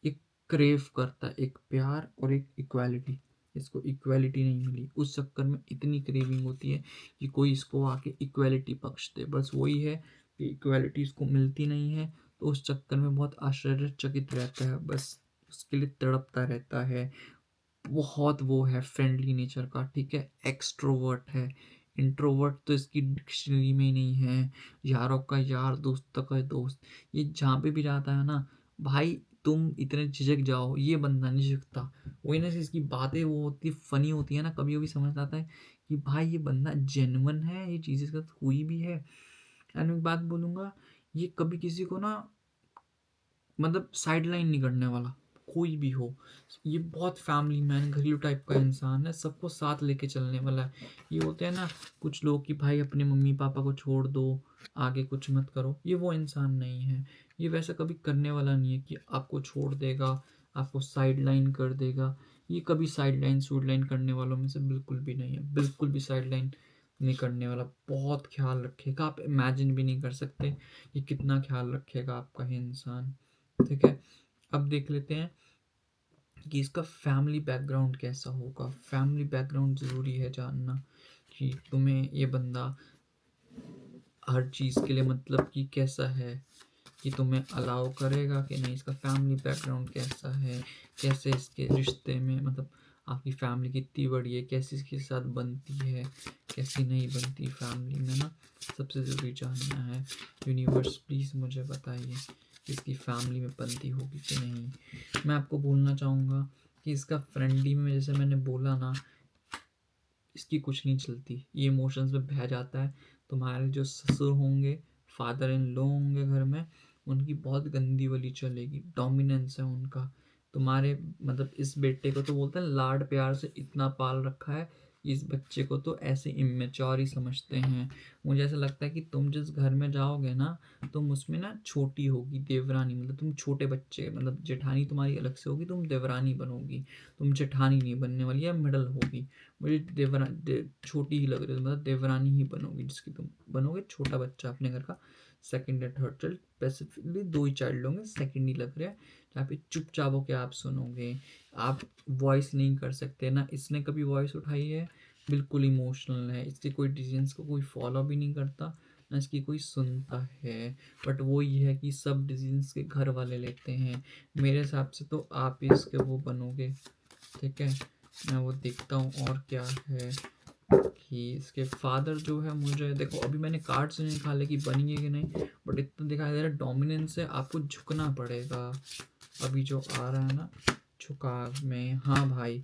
एक क्रेव करता है एक प्यार और एक इक्वालिटी, इसको इक्वालिटी नहीं मिली, उस चक्कर में इतनी क्रेविंग होती है कि कोई इसको आके इक्वालिटी बख्श दे। बस वही है कि इक्वालिटी इसको मिलती नहीं है, तो उस चक्कर में बहुत आश्चर्यचकित रहता है, बस उसके लिए तड़पता रहता है। बहुत वो है फ्रेंडली नेचर का, ठीक है, एक्सट्रोवर्ट है। इंट्रोवर्ट तो इसकी डिक्शनरी में ही नहीं है। यारों का यार, दोस्तों का दोस्त, ये जहाँ पे भी जाता है ना, भाई तुम इतने झिझक जाओ, ये बंदा नहीं झिझकता। वही ना, इसकी बातें वो होती फनी होती है ना, कभी कभी समझ आता है कि भाई ये बंदा जेन्युइन है, ये चीज़ इसके साथ हुई भी है। एंड एक बात बोलूँगा, ये कभी किसी को ना मतलब साइड लाइन नहीं करने वाला, कोई भी हो। ये बहुत फैमिली मैन, घरेलू टाइप का इंसान है, सबको साथ लेके चलने वाला है। ये होते हैं ना कुछ लोग कि भाई अपने मम्मी पापा को छोड़ दो, आगे कुछ मत करो, ये वो इंसान नहीं है। ये वैसा कभी करने वाला नहीं है कि आपको छोड़ देगा, आपको साइड लाइन कर देगा। ये कभी साइड लाइन करने वालों में से बिल्कुल भी नहीं है, बिल्कुल भी साइड लाइन नहीं करने वाला। बहुत ख्याल रखेगा, आप इमेजिन भी नहीं कर सकते कि कितना ख्याल रखेगा आपका ये इंसान, ठीक है। अब देख लेते हैं कि इसका फैमिली बैकग्राउंड कैसा होगा। फैमिली बैकग्राउंड ज़रूरी है जानना कि तुम्हें ये बंदा हर चीज़ के लिए मतलब कि कैसा है, कि तुम्हें अलाउ करेगा कि नहीं, इसका फैमिली बैकग्राउंड कैसा है, कैसे इसके रिश्ते में मतलब आपकी फैमिली कितनी बड़ी है, कैसे इसके साथ बनती है, कैसी नहीं बनती फैमिली में ना, सबसे ज़रूरी जानना है। यूनिवर्स प्लीज़ मुझे बताइए कि इसकी फैमिली में बनती होगी कि नहीं। मैं आपको बोलना चाहूँगा कि इसका फ्रेंडली में, जैसे मैंने बोला ना, इसकी कुछ नहीं चलती, ये इमोशंस में बह जाता है। तुम्हारे जो ससुर होंगे, फादर इन लॉ होंगे घर में, उनकी बहुत गंदी वाली चलेगी, डोमिनेंस है उनका। तुम्हारे मतलब इस बेटे को तो बोलते हैं लाड प्यार से इतना पाल रखा है, इस बच्चे को तो ऐसे इमेच्योर ही समझते हैं। मुझे ऐसा लगता है कि तुम जिस घर में जाओगे ना, तुम उसमें ना छोटी होगी देवरानी, मतलब तुम छोटे बच्चे, मतलब जेठानी तुम्हारी अलग से होगी, तुम देवरानी बनोगी, तुम जेठानी नहीं बनने वाली, या मिडल होगी। मुझे छोटी ही लग रही है, मतलब देवरानी ही बनोगी, जिसकी तुम बनोगे छोटा बच्चा अपने घर का, सेकंड या थर्ड चाइल्ड, स्पेसिफिकली 2 ही चाइल्ड होंगे, सेकंड ही लग रहा है, जहाँ पे चुपचाप होके आप सुनोगे, आप वॉइस नहीं कर सकते ना। इसने कभी वॉइस उठाई है, बिल्कुल इमोशनल है, इसके कोई डिसीजंस को कोई फॉलो भी नहीं करता, ना इसकी कोई सुनता है। बट वो ये है कि सब डिसीजंस के घर वाले लेते हैं। मेरे हिसाब से तो आप ही इसके वो बनोगे, ठीक है। मैं वो देखता हूँ और क्या है कि इसके फादर जो है, मुझे देखो अभी मैंने कार्ड से नहीं निकाले कि बनेंगे कि नहीं, बट इतना दिखाई दे रहा है डोमिनेंस है, आपको झुकना पड़ेगा। अभी जो आ रहा है ना झुकाव में, हाँ भाई,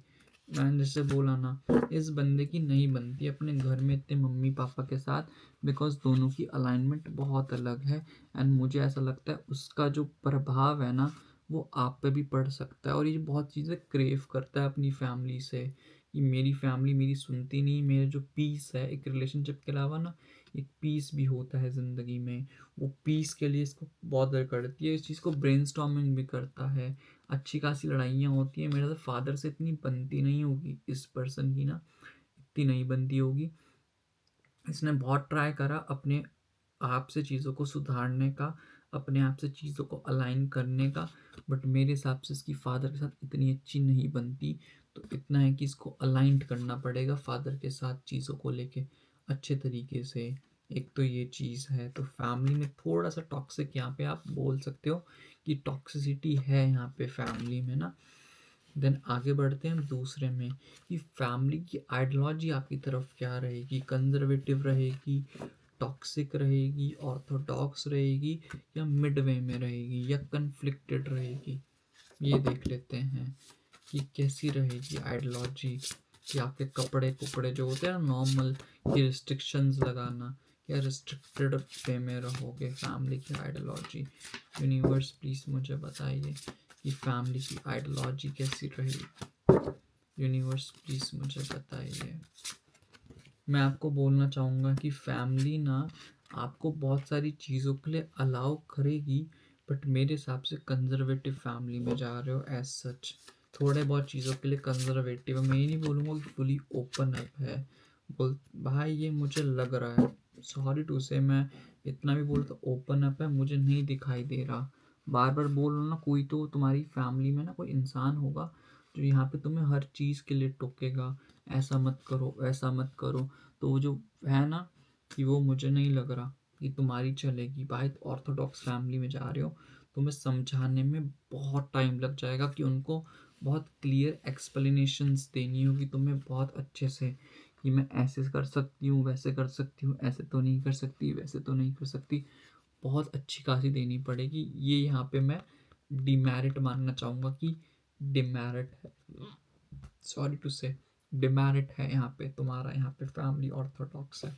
मैंने जैसे बोला ना, इस बंदे की नहीं बनती अपने घर में इतने मम्मी पापा के साथ, बिकॉज दोनों की अलाइनमेंट बहुत अलग है। एंड मुझे ऐसा लगता है उसका जो प्रभाव है ना, वो आप पे भी पड़ सकता है। और ये बहुत चीज़ें क्रेव करता है अपनी फैमिली से, कि मेरी फैमिली मेरी सुनती नहीं, मेरे जो पीस है, एक रिलेशनशिप के अलावा ना एक पीस भी होता है ज़िंदगी में, वो पीस के लिए इसको बॉदर करती है, इस चीज़ को ब्रेनस्टॉर्मिंग भी करता है। अच्छी खासी लड़ाइयाँ होती हैं, मेरे तो फादर से इतनी बनती नहीं होगी इस पर्सन की ना, इतनी नहीं बनती होगी। इसने बहुत ट्राई करा अपने आप से चीज़ों को सुधारने का, अपने आप से चीज़ों को अलाइन करने का, बट मेरे हिसाब से इसकी फादर के साथ इतनी अच्छी नहीं बनती। तो इतना है कि इसको अलाइंड करना पड़ेगा फादर के साथ चीज़ों को लेके अच्छे तरीके से। एक तो ये चीज़ है, तो फैमिली में थोड़ा सा टॉक्सिक, यहाँ पे आप बोल सकते हो कि टॉक्सिसिटी है यहाँ पे फैमिली में ना। देन आगे बढ़ते हैं हम दूसरे में, कि फैमिली की आइडियोलॉजी आपकी तरफ क्या रहेगी, कंजर्वेटिव रहेगी, टॉक्सिक रहेगी, ऑर्थोडॉक्स रहेगी, या मिड वे में रहेगी, या कन्फ्लिक्टेड रहेगी। ये देख लेते हैं कि कैसी रहेगी आइडियोलॉजी, कि आपके कपड़े कुपड़े जो होते हैं ना नॉर्मल, की रिस्ट्रिक्शंस लगाना, या रिस्ट्रिक्टेड वे में रहोगे, फैमिली की आइडियोलॉजी। यूनिवर्स प्लीज़ मुझे बताइए कि फैमिली की आइडियोलॉजी कैसी रहेगी। यूनिवर्स प्लीज़ मुझे बताइए। मैं आपको बोलना चाहूँगा कि फैमिली ना आपको बहुत सारी चीज़ों के लिए अलाउ करेगी, बट मेरे हिसाब से कंजर्वेटिव फैमिली में जा रहे हो एज सच। थोड़े बहुत चीज़ों के लिए कंजर्वेटिव है, मैं ये नहीं बोलूँगा कि फुली ओपन अप है। बोल भाई, ये मुझे लग रहा है, सॉरी टू से, मैं इतना भी बोलता ओपन अप है, मुझे नहीं दिखाई दे रहा। बार बार बोल रहा हूँ ना, कोई तो तुम्हारी फैमिली में ना कोई इंसान होगा जो यहाँ पे तुम्हें हर चीज़ के लिए टोकेगा, ऐसा मत करो, ऐसा मत करो। तो वो जो है ना, कि वो मुझे नहीं लग रहा, ये तुम्हारी चलेगी भाई। ऑर्थोडॉक्स फैमिली में जा रहे हो, तुम्हें समझाने में बहुत टाइम लग जाएगा कि उनको बहुत क्लियर एक्सप्लेनेशंस देनी होगी तुम्हें बहुत अच्छे से, कि मैं ऐसे कर सकती हूँ, वैसे कर सकती हूँ, ऐसे तो नहीं कर सकती, वैसे तो नहीं कर सकती, बहुत अच्छी खासी देनी पड़ेगी। ये यहाँ पे मैं डिमेरिट मानना चाहूँगा कि डिमेरिट है, सॉरी टू से डिमेरिट है यहाँ पे तुम्हारा, यहाँ पे फैमिली ऑर्थोडॉक्स है।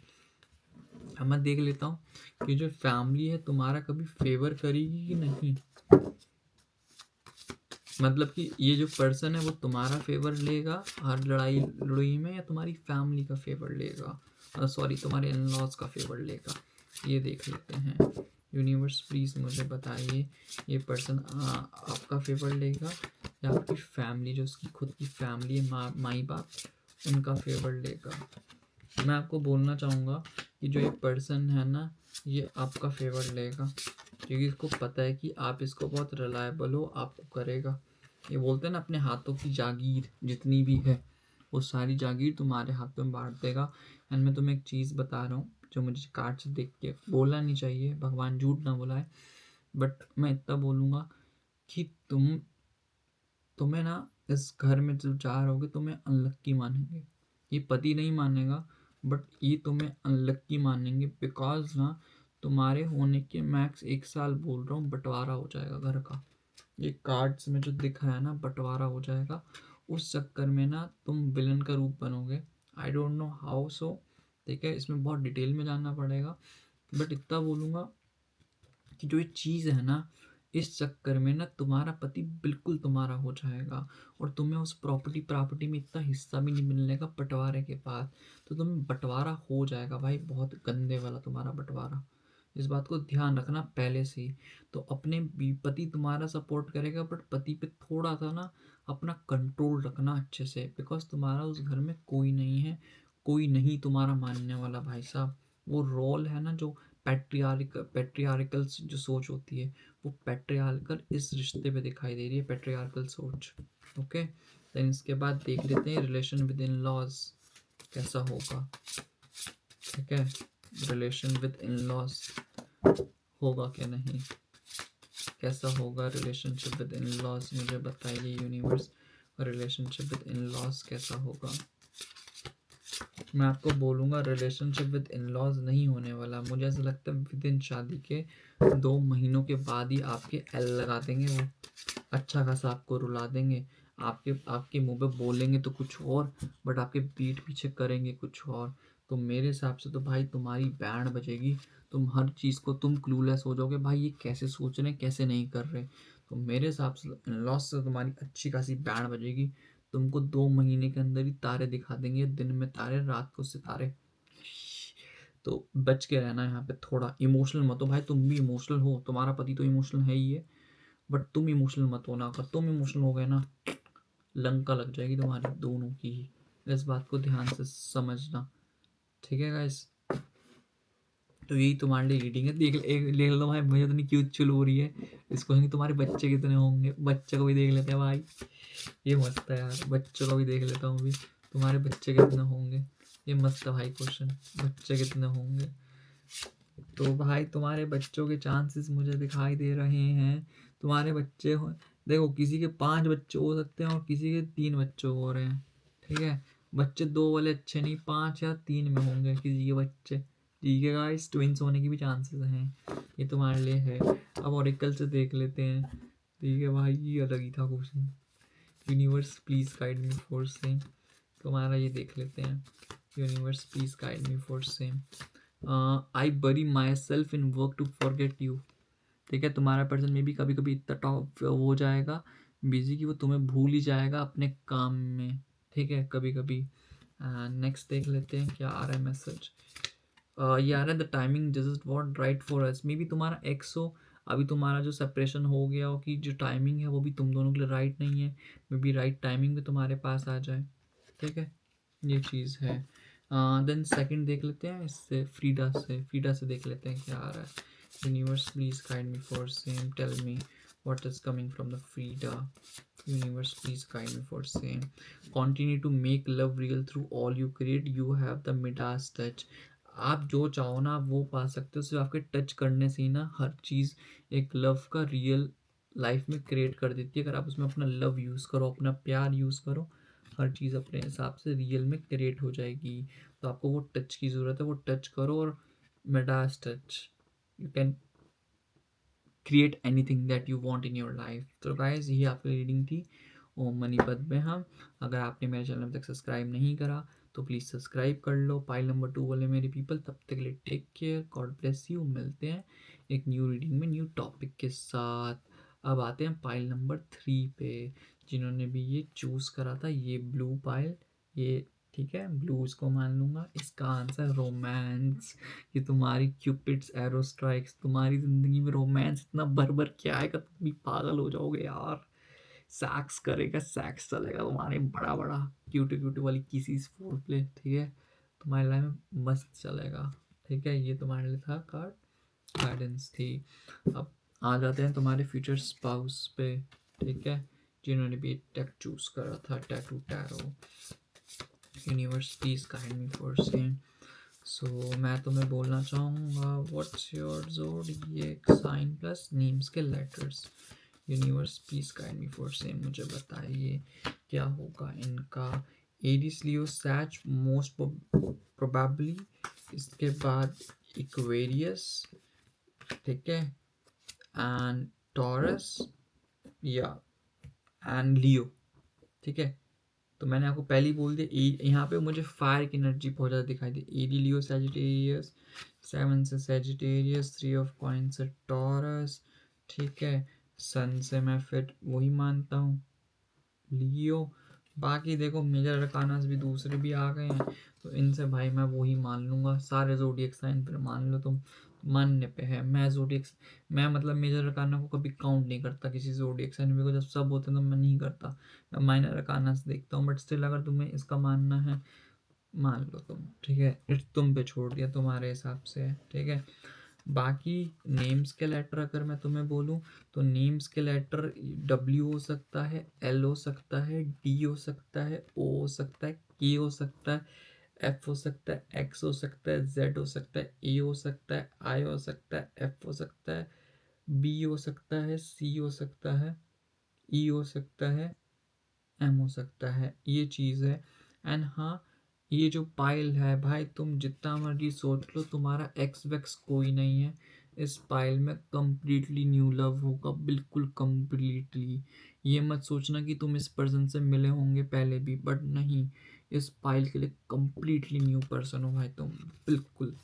अब मैं देख लेता हूँ कि जो फैमिली है तुम्हारा कभी फेवर करेगी कि नहीं, मतलब कि ये जो पर्सन है वो तुम्हारा फेवर लेगा हर लड़ाई लड़ाई में, या तुम्हारी फैमिली का फेवर लेगा, सॉरी तुम्हारे इन लॉज का फेवर लेगा, ये देख लेते हैं। यूनिवर्स प्लीज़ मुझे बताइए ये पर्सन आपका फेवर लेगा या आपकी फैमिली, जो उसकी खुद की फैमिली है, माई बाप, उनका फेवर लेगा। मैं आपको बोलना चाहूँगा कि जो ये पर्सन है ना, ये आपका फेवर लेगा, क्योंकि इसको पता है कि आप इसको बहुत रिलायबल हो, आपको करेगा। ये बोलते हैं ना, अपने हाथों की जागीर जितनी भी है वो सारी जागीर तुम्हारे हाथों में बांट देगा। एंड मैं तुम्हें एक चीज़ बता रहा हूँ जो मुझे कार्ड से देख के बोलना नहीं चाहिए, भगवान झूठ ना बुलाए, बट मैं इतना बोलूँगा कि तुम्हें ना इस घर में जो जा रहोगे तुम्हें अनलक्की मानेंगे। ये पति नहीं मानेगा, बट ये तुम्हें अनलक्की मानेंगे, बिकॉज ना तुम्हारे होने के मैक्स 1 साल बोल रहा हूँ बंटवारा हो जाएगा घर का। ये कार्ड्स में जो दिख रहा है ना, बंटवारा हो जाएगा, उस चक्कर में ना तुम विलन का रूप बनोगे। I don't know how so, ठीक है, इसमें बहुत डिटेल में जानना पड़ेगा, बट इतना बोलूँगा कि जो ये चीज़ है ना, इस चक्कर में ना तुम्हारा पति बिल्कुल तुम्हारा हो जाएगा, और तुम्हें उस प्रॉपर्टी में इतना हिस्सा भी नहीं मिलने का बंटवारे के बाद, तो तुम्हें बंटवारा हो जाएगा भाई, बहुत गंदे वाला तुम्हारा बंटवारा। इस बात को ध्यान रखना पहले से ही। तो अपने पति तुम्हारा सपोर्ट करेगा, बट पति पे थोड़ा सा ना अपना कंट्रोल रखना अच्छे से, बिकॉज तुम्हारा उस घर में कोई नहीं है, कोई नहीं तुम्हारा मानने वाला भाई साहब। वो रोल है ना जो पैट्रियार्कल जो सोच होती है, वो पैट्रियार्कल इस रिश्ते पे दिखाई दे रही है, पैट्रियार्कल सोच। ओके, देन इसके बाद देख लेते हैं रिलेशन विद इन लॉज कैसा होगा। ठीक है, रिलेशन विद इन लॉज होगा क्या नहीं, कैसा होगा रिलेशनशिप विद इन लॉज, मुझे बताइए universe, relationship with in laws कैसा होगा। मैं आपको बोलूँगा रिलेशनशिप विद इन लॉज नहीं होने वाला, मुझे ऐसा लगता है विद इन शादी के 2 महीनों के बाद ही आपके एल लगा देंगे वो, अच्छा खासा आपको रुला देंगे, आपके मुंह पे बोलेंगे तो कुछ और, बट आपके पीठ पीछे करेंगे कुछ और। तो मेरे हिसाब से तो भाई तुम्हारी बैंड बजेगी, तुम हर चीज़ को तुम क्लूलेस हो जाओगे भाई, ये कैसे सोच रहे हैं कैसे नहीं कर रहे। तो मेरे हिसाब से इन लॉज से तुम्हारी अच्छी खासी बैंड बजेगी, तुमको 2 महीने के अंदर ही तारे दिखा देंगे, दिन में तारे रात को सितारे। तो बच के रहना यहाँ पे, थोड़ा इमोशनल मत हो भाई, तुम भी इमोशनल हो, तुम्हारा पति तो इमोशनल है ही है, बट तुम इमोशनल मत होना, अगर तुम इमोशनल हो गए ना लंका लग जाएगी तुम्हारी दोनों की ही, इस बात को ध्यान से समझना। ठीक है गाइस, तो यही तुम्हारे लिए रीडिंग है, देख लो भाई, मुझे इतनी क्यूट चुल हो रही है, इसको नहीं तुम्हारे बच्चे कितने होंगे, बच्चे को भी देख लेते हैं भाई, ये मस्त है यार, बच्चों को भी देख लेता हूँ भी, तुम्हारे बच्चे कितने होंगे, ये मस्त है भाई क्वेश्चन, बच्चे कितने होंगे। तो भाई तुम्हारे बच्चों के चांसेस मुझे दिखाई दे रहे हैं, तुम्हारे बच्चे हो, देखो किसी के 5 बच्चे हो सकते हैं और किसी के 3 बच्चे हो रहे हैं। ठीक है, बच्चे 2 वाले अच्छे नहीं, 5 या 3 में होंगे किसी के बच्चे। ठीक है गाइस, ट्विंस होने की भी चांसेस हैं, ये तुम्हारे लिए है। अब ऑरिकल से देख लेते हैं। ठीक है भाई, ये अलग ही था question. Universe please guide me for same, तुम्हारा ये देख लेते हैं। Universe please guide me for same. I bury myself in work to forget you. ठीक है, तुम्हारा पर्सन में भी कभी कभी इतना टॉप हो जाएगा बिजी कि वो तुम्हें भूल ही जाएगा अपने काम में। ठीक है, कभी कभी। नेक्स्ट देख लेते हैं क्या आ रहा है मैसेज। ये आ रहा है the timing just what right for us. May be तुम्हारा एक्स हो, अभी तुम्हारा जो सेपरेशन हो गया हो कि जो टाइमिंग है वो भी तुम दोनों के लिए राइट नहीं है, मे बी राइट टाइमिंग में तुम्हारे पास आ जाए। ठीक है, ये चीज़ है। देन सेकंड देख लेते हैं, इससे फ्रीडा से देख लेते हैं क्या आ रहा है। Universe please guide me for same, tell me what is coming from the Frida. Universe please guide me for same. Continue to make love real through all you create, you have the Midas touch. आप जो चाहो ना आप वो पा सकते हो, सिर्फ आपके टच करने से ही ना हर चीज़ एक लव का रियल लाइफ में क्रिएट कर देती है। अगर आप उसमें अपना लव यूज़ करो, अपना प्यार यूज़ करो, हर चीज़ अपने हिसाब से रियल में क्रिएट हो जाएगी। तो आपको वो टच की ज़रूरत है, वो टच करो और Midas touch, you can create anything that you want in your life. तो गाइस ये आपकी रीडिंग थी ओम मनीपत में हम। अगर आपने मेरे चैनल तक सब्सक्राइब नहीं करा तो प्लीज़ सब्सक्राइब कर लो। पाइल नंबर 2 वाले मेरे पीपल, तब तक के लिए take care, God bless you. मिलते हैं एक न्यू रीडिंग में न्यू टॉपिक के साथ। अब आते हैं पाइल नंबर 3 पे, जिन्होंने भी ये चूज़ करा था, ये ब्लू पाइल, ये ठीक है, ब्लू इसको मान लूँगा। इसका आंसर रोमांस। ये तुम्हारी क्यूपिड्स एरो स्ट्राइक्स, तुम्हारी ज़िंदगी में रोमांस इतना भर भर के आएगा तुम भी पागल हो जाओगे यार। सैक्स करेगा, सैक्स चलेगा तुम्हारे बड़ा बड़ा, क्यूटी क्यूटी वाली किसीज फोर प्ले, ठीक है, तुम्हारे लाइफ में मस्त चलेगा। ठीक है, ये तुम्हारे लिए था कार्ड, गाइडेंस थी। अब आ जाते हैं तुम्हारे फ्यूचर स्पाउस पे, ठीक है, जिन्होंने भी टेक चूज करा था, tattoo tarot. Universe please guide me for same. So मैं तुम्हें बोलना चाहूँगा, what's your zodiac sign plus names के letters. Universe please guide me for same, मुझे बताइए क्या होगा इनका। एरिस लियो सैच मोस्ट प्रोबेबली, इसके बाद इक्वेरियस, ठीक है, एंड टॉरस या एंड लियो, ठीक है। तो मैंने आपको पहले ही बोल दिया, यहाँ पे मुझे फायर की एनर्जी बहुत ज़्यादा दिखाई दी। एडी लियो सैजिटेरियस, 7 से सैजिटेरियस, 3 ऑफ कॉइन से टॉरस, ठीक है। सन से मैं फिर वही मानता हूँ, लियो। बाकी देखो मेजर अरकानास भी दूसरे भी आ गए हैं, तो इनसे भाई मैं वही मान लूँगा। सारे जोडिएक साइन फिर मान लो तुम, मानने पे है। मैं जोडिएक, मैं मतलब मेजर अरकाना को कभी काउंट नहीं करता किसी जोडिएक साइन में, जब सब होते हैं तो मैं नहीं करता, मैं माइनर अरकानास देखता हूँ। बट स्टिल अगर तुम्हें इसका मानना है मान लो तुम, ठीक है, इट्स तुम पे छोड़ दिया, तुम्हारे हिसाब से है, ठीक है। बाकी नेम्स के लेटर अगर मैं तुम्हें बोलूँ तो नेम्स के लेटर डब्ल्यू हो सकता है, एल हो सकता है, डी हो सकता है, ओ हो सकता है, के हो सकता है, एफ हो सकता है, एक्स हो सकता है, जेड हो सकता है, ए हो सकता है, आई हो सकता है, एफ हो सकता है, बी हो सकता है, सी हो सकता है, ई हो सकता है, एम हो सकता है। ये चीज़ है। एंड हाँ, ये जो पाइल है भाई, तुम जितना मर्जी सोच लो, तुम्हारा एक्स वैक्स कोई नहीं है इस पाइल में। कंप्लीटली न्यू लव होगा, बिल्कुल कंप्लीटली। ये मत सोचना कि तुम इस पर्सन से मिले होंगे पहले भी, बट नहीं, इस पाइल के लिए कंप्लीटली न्यू पर्सन हो भाई तुम, बिल्कुल।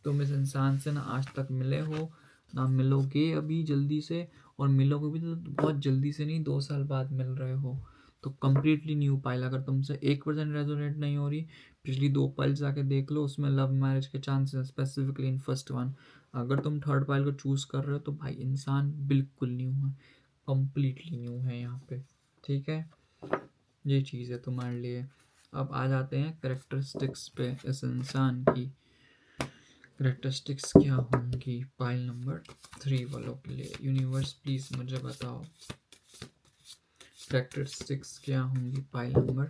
तुम इस इंसान से ना आज तक मिले हो, ना मिलोगे अभी जल्दी से, और मिलोगे भी तो बहुत जल्दी से नहीं, 2 साल बाद मिल रहे हो। तो कंप्लीटली न्यू पाइल। अगर तुमसे 1% रेजोनेट नहीं हो रही, पिछली 2 पाइल जाके देख लो, उसमें लव मैरिज के chances, specifically in first one. अगर तुम थर्ड पाइल को चूज कर रहे हो तो भाई इंसान बिल्कुल न्यू है, कंप्लीटली न्यू है यहाँ पे, ठीक है। ये चीज़ है तुम्हारे लिए। अब आ जाते हैं करेक्टरिस्टिक्स पे इस इंसान की। करेक्टरिस्टिक्स क्या होंगी पाइल नंबर 3 वालों के लिए। यूनिवर्स प्लीज मुझे बताओ करेक्टरिस्टिक्स क्या होंगी पाइल नंबर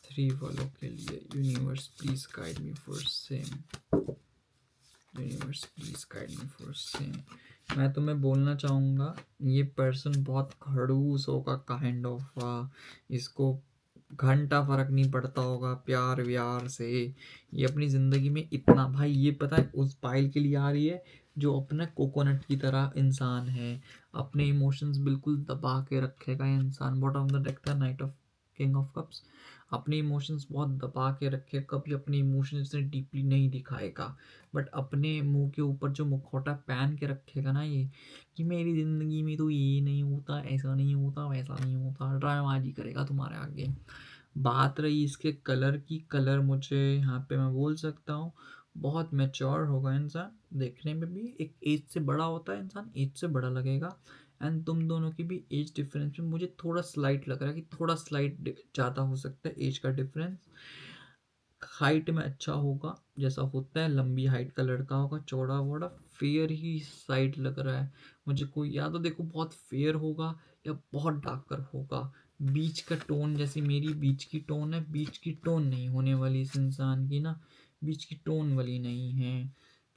3 वालों के लिए। Universe please guide me for same, universe please guide me for same. मैं तुम्हें बोलना चाहूँगा, ये पर्सन बहुत खड़ूस होगा, काइंड ऑफ, इसको घंटा फर्क नहीं पड़ता होगा प्यार व्यार से। ये अपनी ज़िंदगी में इतना, भाई ये पता है उस पाइल के लिए आ रही है जो अपना कोकोनट की तरह इंसान है, अपने इमोशंस बिल्कुल दबा के रखेगा ये इंसान। बॉटम ऑफ द डेक था night of king of cups. अपने इमोशंस बहुत दबा के रखे, कभी अपने इमोशंस से डीपली नहीं दिखाएगा, बट अपने मुंह के ऊपर जो मुखौटा पहन के रखेगा ना ये, कि मेरी ज़िंदगी में तो ये नहीं होता, ऐसा नहीं होता, वैसा नहीं होता, ड्रामेबाजी करेगा तुम्हारे आगे। बात रही इसके कलर की, कलर मुझे यहाँ पे मैं बोल सकता हूँ बहुत मैच्योर होगा इंसान, देखने में भी एक एज से बड़ा होता है इंसान, एज से बड़ा लगेगा। एंड तुम दोनों की भी एज डिफरेंस में मुझे थोड़ा स्लाइट लग रहा है, कि थोड़ा स्लाइट ज़्यादा हो सकता है एज का डिफरेंस। हाइट में अच्छा होगा, जैसा होता है, लंबी हाइट का लड़का होगा, चौड़ा वोड़ा। फेयर ही साइड लग रहा है मुझे, कोई या तो देखो बहुत फेयर होगा या बहुत डार्कर होगा। बीच का टोन, जैसी मेरी बीच की टोन है, बीच की टोन नहीं होने वाली इस इंसान की ना, बीच की टोन वाली नहीं है,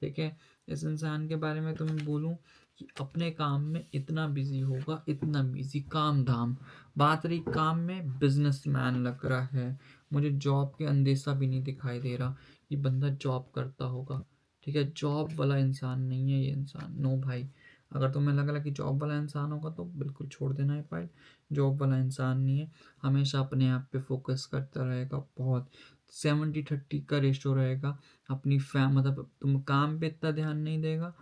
ठीक है। इस इंसान के बारे में तो मैं बोलूँ कि अपने काम में इतना बिजी होगा, इतना बिजी, काम धाम। बात रही काम में, बिजनेसमैन लग रहा है, मुझे जॉब के अंदेशा भी नहीं दिखाई दे रहा कि बंदा जॉब करता होगा, ठीक है। जॉब वाला इंसान नहीं है ये इंसान, नो भाई। अगर तुम्हें लग रहा कि जॉब वाला इंसान होगा तो बिल्कुल छोड़ देना है फाइल। जॉब वाला इंसान नहीं है, हमेशा अपने आप पे फोकस करता रहेगा, बहुत 70-30 का रेशो रहेगा। अपनी मतलब तुम काम पे इतना ध्यान नहीं देगा,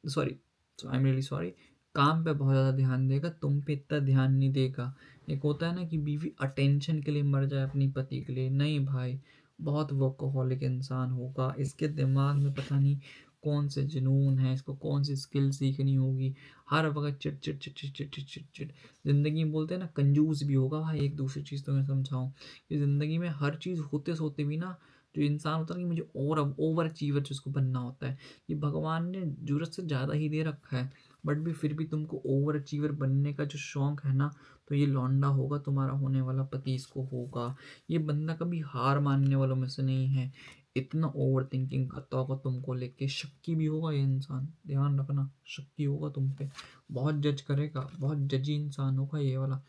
sorry, I am really sorry, काम पे बहुत ज़्यादा ध्यान देगा, तुम पे इतना ध्यान नहीं देगा। एक होता है ना कि बीवी अटेंशन के लिए मर जाए अपनी पति के लिए, नहीं भाई, बहुत वर्कोहॉलिक इंसान होगा। इसके दिमाग में पता नहीं कौन से जुनून है, इसको कौन सी स्किल सीखनी होगी, हर वक्त chit chit chit chit chit chit chit chit. जिंदगी में बोलते हैं ना, कंजूस भी होगा भाई। एक दूसरी चीज़ तो मैं समझाऊँ कि ज़िंदगी में हर चीज़ होते सोते भी ना, जो इंसान होता है ना कि मुझे ओवर अचीवर जिसको बनना होता है, ये भगवान ने जरूरत से ज़्यादा ही दे रखा है, बट भी फिर भी तुमको ओवर अचीवर बनने का जो शौक है ना, तो ये लौंडा होगा, तुम्हारा होने वाला पति इसको होगा। ये बंदा कभी हार मानने वालों में से नहीं है। इतना ओवर थिंकिंग करता होगा तुमको लेके, शक्की भी होगा ये इंसान, ध्यान रखना, शक्की होगा तुम पे, बहुत जज करेगा, बहुत जजी इंसान होगा ये वाला,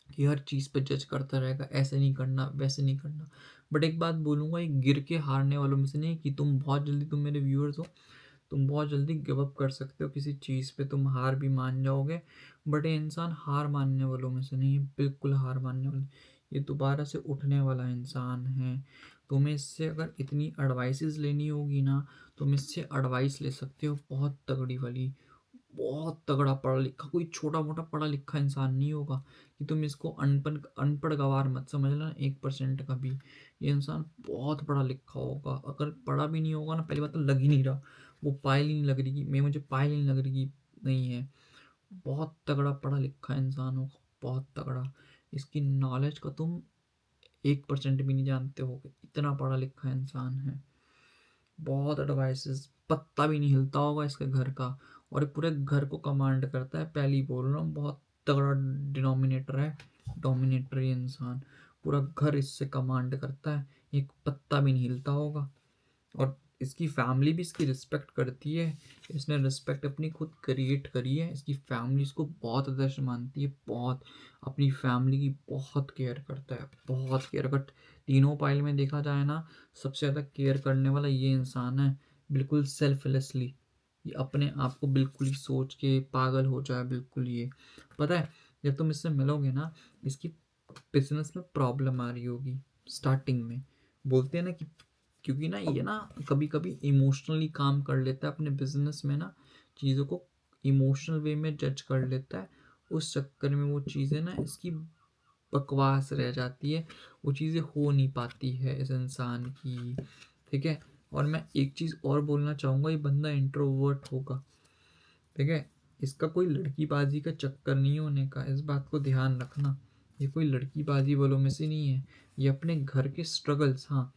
कि हर चीज़ पे जज करता रहेगा, ऐसे नहीं करना, वैसे नहीं करना। बट एक बात बोलूँगा, ये गिर के हारने वालों में से नहीं कि तुम बहुत जल्दी, तुम मेरे व्यूअर्स हो, तुम बहुत जल्दी गिव अप कर सकते हो किसी चीज़ पे, तुम हार भी मान जाओगे। बट ये इंसान हार मानने वालों में से नहीं है, बिल्कुल हार मानने वाले, ये दोबारा से उठने वाला इंसान है। तुम्हें इससे अगर इतनी एडवाइसेस लेनी होगी ना, तुम इससे एडवाइस ले सकते हो, बहुत तगड़ी वाली, बहुत तगड़ा पढ़ा लिखा, कोई छोटा मोटा पढ़ा लिखा इंसान नहीं होगा कि तुम इसको अनपढ़ अनपढ़ गवार मत समझ लेना 1% का भी। ये इंसान बहुत पढ़ा लिखा होगा। अगर पढ़ा भी नहीं होगा ना, पहली बात तो लग ही नहीं रहा, वो पायल ही नहीं लग रही, मैं मुझे पायल ही नहीं लग रही, नहीं है। बहुत तगड़ा पढ़ा लिखा इंसान होगा, बहुत तगड़ा। इसकी नॉलेज का तुम 1% भी नहीं जानते हो, इतना पढ़ा लिखा इंसान है। बहुत एडवाइसेस, पत्ता भी नहीं हिलता होगा इसके घर का, और ये पूरे घर को कमांड करता है, पहले ही बोल रहा हूँ, बहुत तगड़ा डिनोमिनेटर है, डोमिनेटर ये इंसान, पूरा घर इससे कमांड करता है, एक पत्ता भी नहीं हिलता होगा। और इसकी फैमिली भी इसकी रिस्पेक्ट करती है, इसने रिस्पेक्ट अपनी खुद क्रिएट करी है, इसकी फैमिली इसको बहुत आदर्श मानती है, बहुत, अपनी फैमिली की बहुत केयर करता है, बहुत केयर। अगर तीनों पाइल में देखा जाए ना, सबसे ज़्यादा केयर करने वाला ये इंसान है, बिल्कुल सेल्फलेसली, ये अपने आप को बिल्कुल ही सोच के पागल हो जाए, बिल्कुल। ये पता है, जब तुम इससे मिलोगे ना, इसकी बिजनेस में प्रॉब्लम आ रही होगी स्टार्टिंग में, बोलते हैं ना कि, क्योंकि ना ये ना कभी कभी इमोशनली काम कर लेता है अपने बिजनेस में ना, चीज़ों को इमोशनल वे में जज कर लेता है, उस चक्कर में वो चीज़ें ना इसकी बकवास रह जाती है, वो चीज़ें हो नहीं पाती है इस इंसान की, ठीक है। और मैं एक चीज़ और बोलना चाहूँगा, ये बंदा इंट्रोवर्ट होगा, ठीक है। इसका कोई लड़कीबाजी का चक्कर नहीं होने का, इस बात को ध्यान रखना, ये कोई लड़कीबाजी वालों में से नहीं है। ये अपने घर के स्ट्रगल्स, हाँ,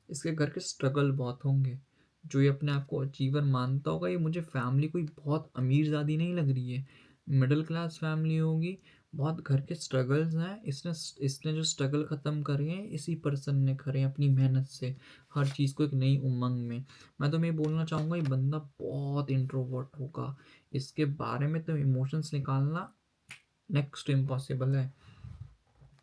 इसके घर के स्ट्रगल बहुत होंगे, जो ये अपने आप को अचीवर मानता होगा। ये मुझे फैमिली कोई बहुत अमीर ज़्यादा नहीं लग रही है, मिडिल क्लास फैमिली होगी, बहुत घर के स्ट्रगल्स हैं। इसने इसने जो स्ट्रगल ख़त्म करे हैं, इसी पर्सन ने करे हैं अपनी मेहनत से, हर चीज़ को एक नई उमंग में। मैं तो मैं बोलना चाहूँगा, ये बंदा बहुत इंट्रोवर्ट होगा, इसके बारे में तो इमोशंस निकालना नेक्स्ट इम्पॉसिबल है,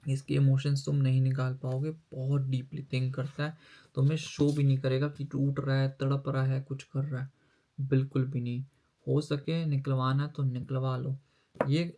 इसके इमोशंस तुम नहीं निकाल पाओगे, बहुत डीपली थिंक करता है, तुम्हें शो भी नहीं करेगा कि टूट रहा है, तड़प रहा है, कुछ कर रहा है, बिल्कुल भी नहीं। हो सके निकलवाना तो निकलवा लो, ये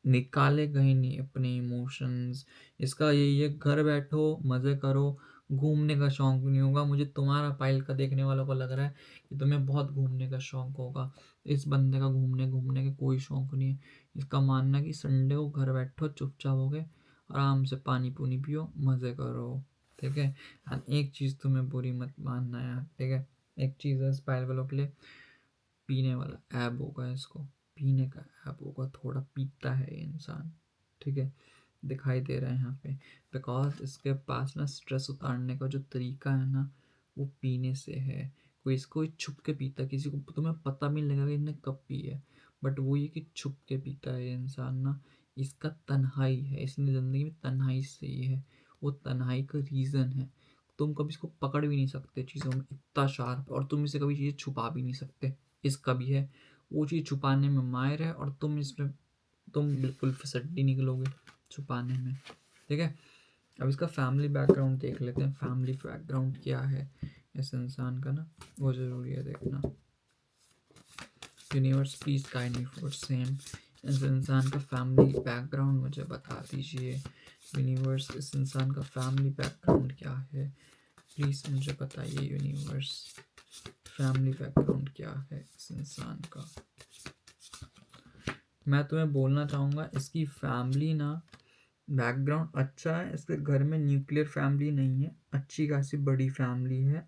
निकालेगा ही नहीं अपने इमोशंस। इसका यही है, घर बैठो मज़े करो, घूमने का शौक भी नहीं होगा। मुझे तुम्हारा पाइल का देखने वालों को लग रहा है कि तुम्हें बहुत घूमने का शौक होगा, इस बंदे का घूमने घूमने का कोई शौक नहीं है। इसका मानना है कि संडे को घर बैठो, चुपचाप हो गए, आराम से पानी पूनी पियो, मज़े करो, ठीक है। एंड एक चीज़ तुम्हें बुरी मत मानना यार, ठीक है। एक चीज़ है, इस पाइल वालों के लिए, पीने वाला ऐब होगा इसको, पीने का ऐब होगा, थोड़ा पीता है ये इंसान, ठीक है, दिखाई दे रहा है यहाँ पे। बिकॉज इसके पास ना स्ट्रेस उतारने का जो तरीका है ना, वो पीने से है। कोई इसको छुप के पीता, किसी को तुम्हें पता भी नहीं लगेगा कि इसने कब पी है, बट वो ये कि छुप के पीता है ये इंसान ना। इसका तन्हाई है, इसने ज़िंदगी में तन्हाई से ही है, वो तन्हाई का रीज़न है, तुम कभी इसको पकड़ भी नहीं सकते चीज़ों में, इतना शार्प, और तुम इसे कभी चीज़ें छुपा भी नहीं सकते। इसका भी है, वो चीज़ छुपाने में माहिर है, और तुम बिल्कुल फिसड्डी निकलोगे छुपाने में। ठीक है, अब इसका फैमिली बैकग्राउंड देख लेते हैं। फैमिली बैकग्राउंड क्या है इस इंसान का ना, वो ज़रूरी है देखना। Universe please guide me for same. इस इंसान का फैमिली बैकग्राउंड मुझे बता दीजिए। यूनिवर्स, इस इंसान का फैमिली बैकग्राउंड क्या है, प्लीज मुझे बताइए यूनिवर्स। फैमिली बैकग्राउंड क्या है इस इंसान का। मैं तुम्हें बोलना चाहूँगा, इसकी फैमिली ना बैकग्राउंड अच्छा है। इसके घर में न्यूक्लियर फैमिली नहीं है, अच्छी खासी बड़ी फैमिली है।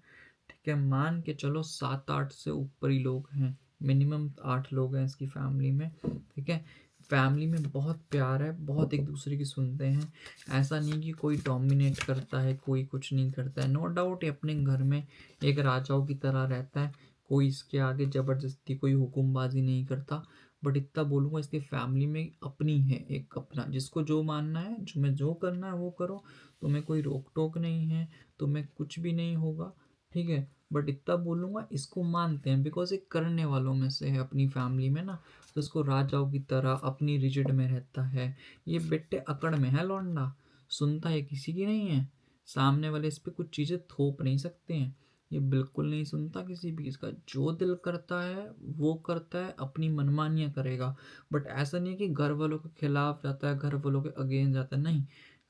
ठीक है, मान के चलो 7-8 से ऊपर ही लोग हैं, मिनिमम 8 लोग हैं इसकी फैमिली में। ठीक है, फैमिली में बहुत प्यार है, बहुत एक दूसरे की सुनते हैं। ऐसा नहीं कि कोई डोमिनेट करता है, कोई कुछ नहीं करता है। नो डाउट ये अपने घर में एक राजाओं की तरह रहता है, कोई इसके आगे ज़बरदस्ती कोई हुक्मबाजी नहीं करता। बट इतना बोलूँगा, इसकी फैमिली में अपनी है एक अपना, जिसको जो मानना है, तुम्हें जो करना है वो करो, तुम्हें कोई रोक टोक नहीं है, तुम्हें कुछ भी नहीं होगा। ठीक है, बट इतना बोलूँगा, इसको मानते हैं बिकॉज ये करने वालों में से है अपनी फैमिली में ना, तो इसको राजाओं की तरह अपनी रिजिड में रहता है। ये बेटे अकड़ में है लौंडा, सुनता है किसी की नहीं है, सामने वाले इस पे कुछ चीज़ें थोप नहीं सकते हैं। ये बिल्कुल नहीं सुनता किसी भी, इसका जो दिल करता है वो करता है, अपनी मनमानियाँ करेगा। बट ऐसा नहीं है कि घर वालों के खिलाफ जाता है, घर वालों के अगेंस्ट जाता है, नहीं,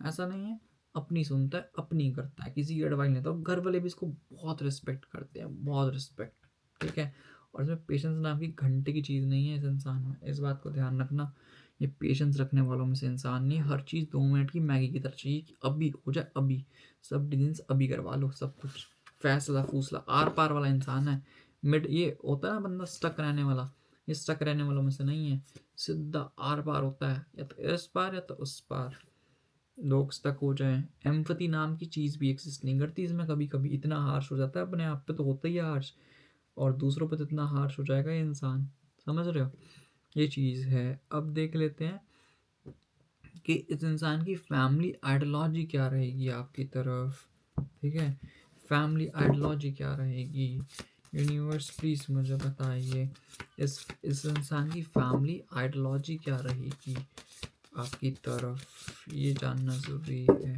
ऐसा नहीं है। अपनी सुनता है, अपनी करता है, किसी की एडवाइस नहीं लेता। और घर वाले भी इसको बहुत रिस्पेक्ट करते हैं, बहुत रिस्पेक्ट। ठीक है, और इसमें पेशेंस नाम की घंटे की चीज़ नहीं है इस इंसान में, इस बात को ध्यान रखना। ये पेशेंस रखने वालों में से इंसान नहीं, हर चीज़ 2 मिनट की मैगी की तरह चाहिए कि अभी हो जाए, अभी सब डिसीजन अभी करवा लो, सब कुछ फैसला फूसला आर पार वाला इंसान है। मिड ये होता है ना बंदा स्टक रहने वाला, ये स्टक रहने वालों में से नहीं है, सीधा आर पार होता है, या तो इस पार या तो उस पार। लोग स्टक हो जाएं, एम्पैथी नाम की चीज़ भी एग्जिस्ट नहीं करती इसमें। कभी कभी इतना हार्श हो जाता है, अपने आप पे तो होता ही है हार्श, और दूसरों पे तो इतना हार्श हो जाएगा ये इंसान, समझ रहे हो, ये चीज़ है। अब देख लेते हैं कि इस इंसान की फैमिली आइडियोलॉजी क्या रहेगी आपकी तरफ। ठीक है, फैमिली आइडियोलॉजी क्या रहेगी, यूनिवर्स प्लीज मुझे बताइए। इस इंसान की फैमिली आइडियोलॉजी क्या रहेगी आपकी तरफ, ये जानना ज़रूरी है।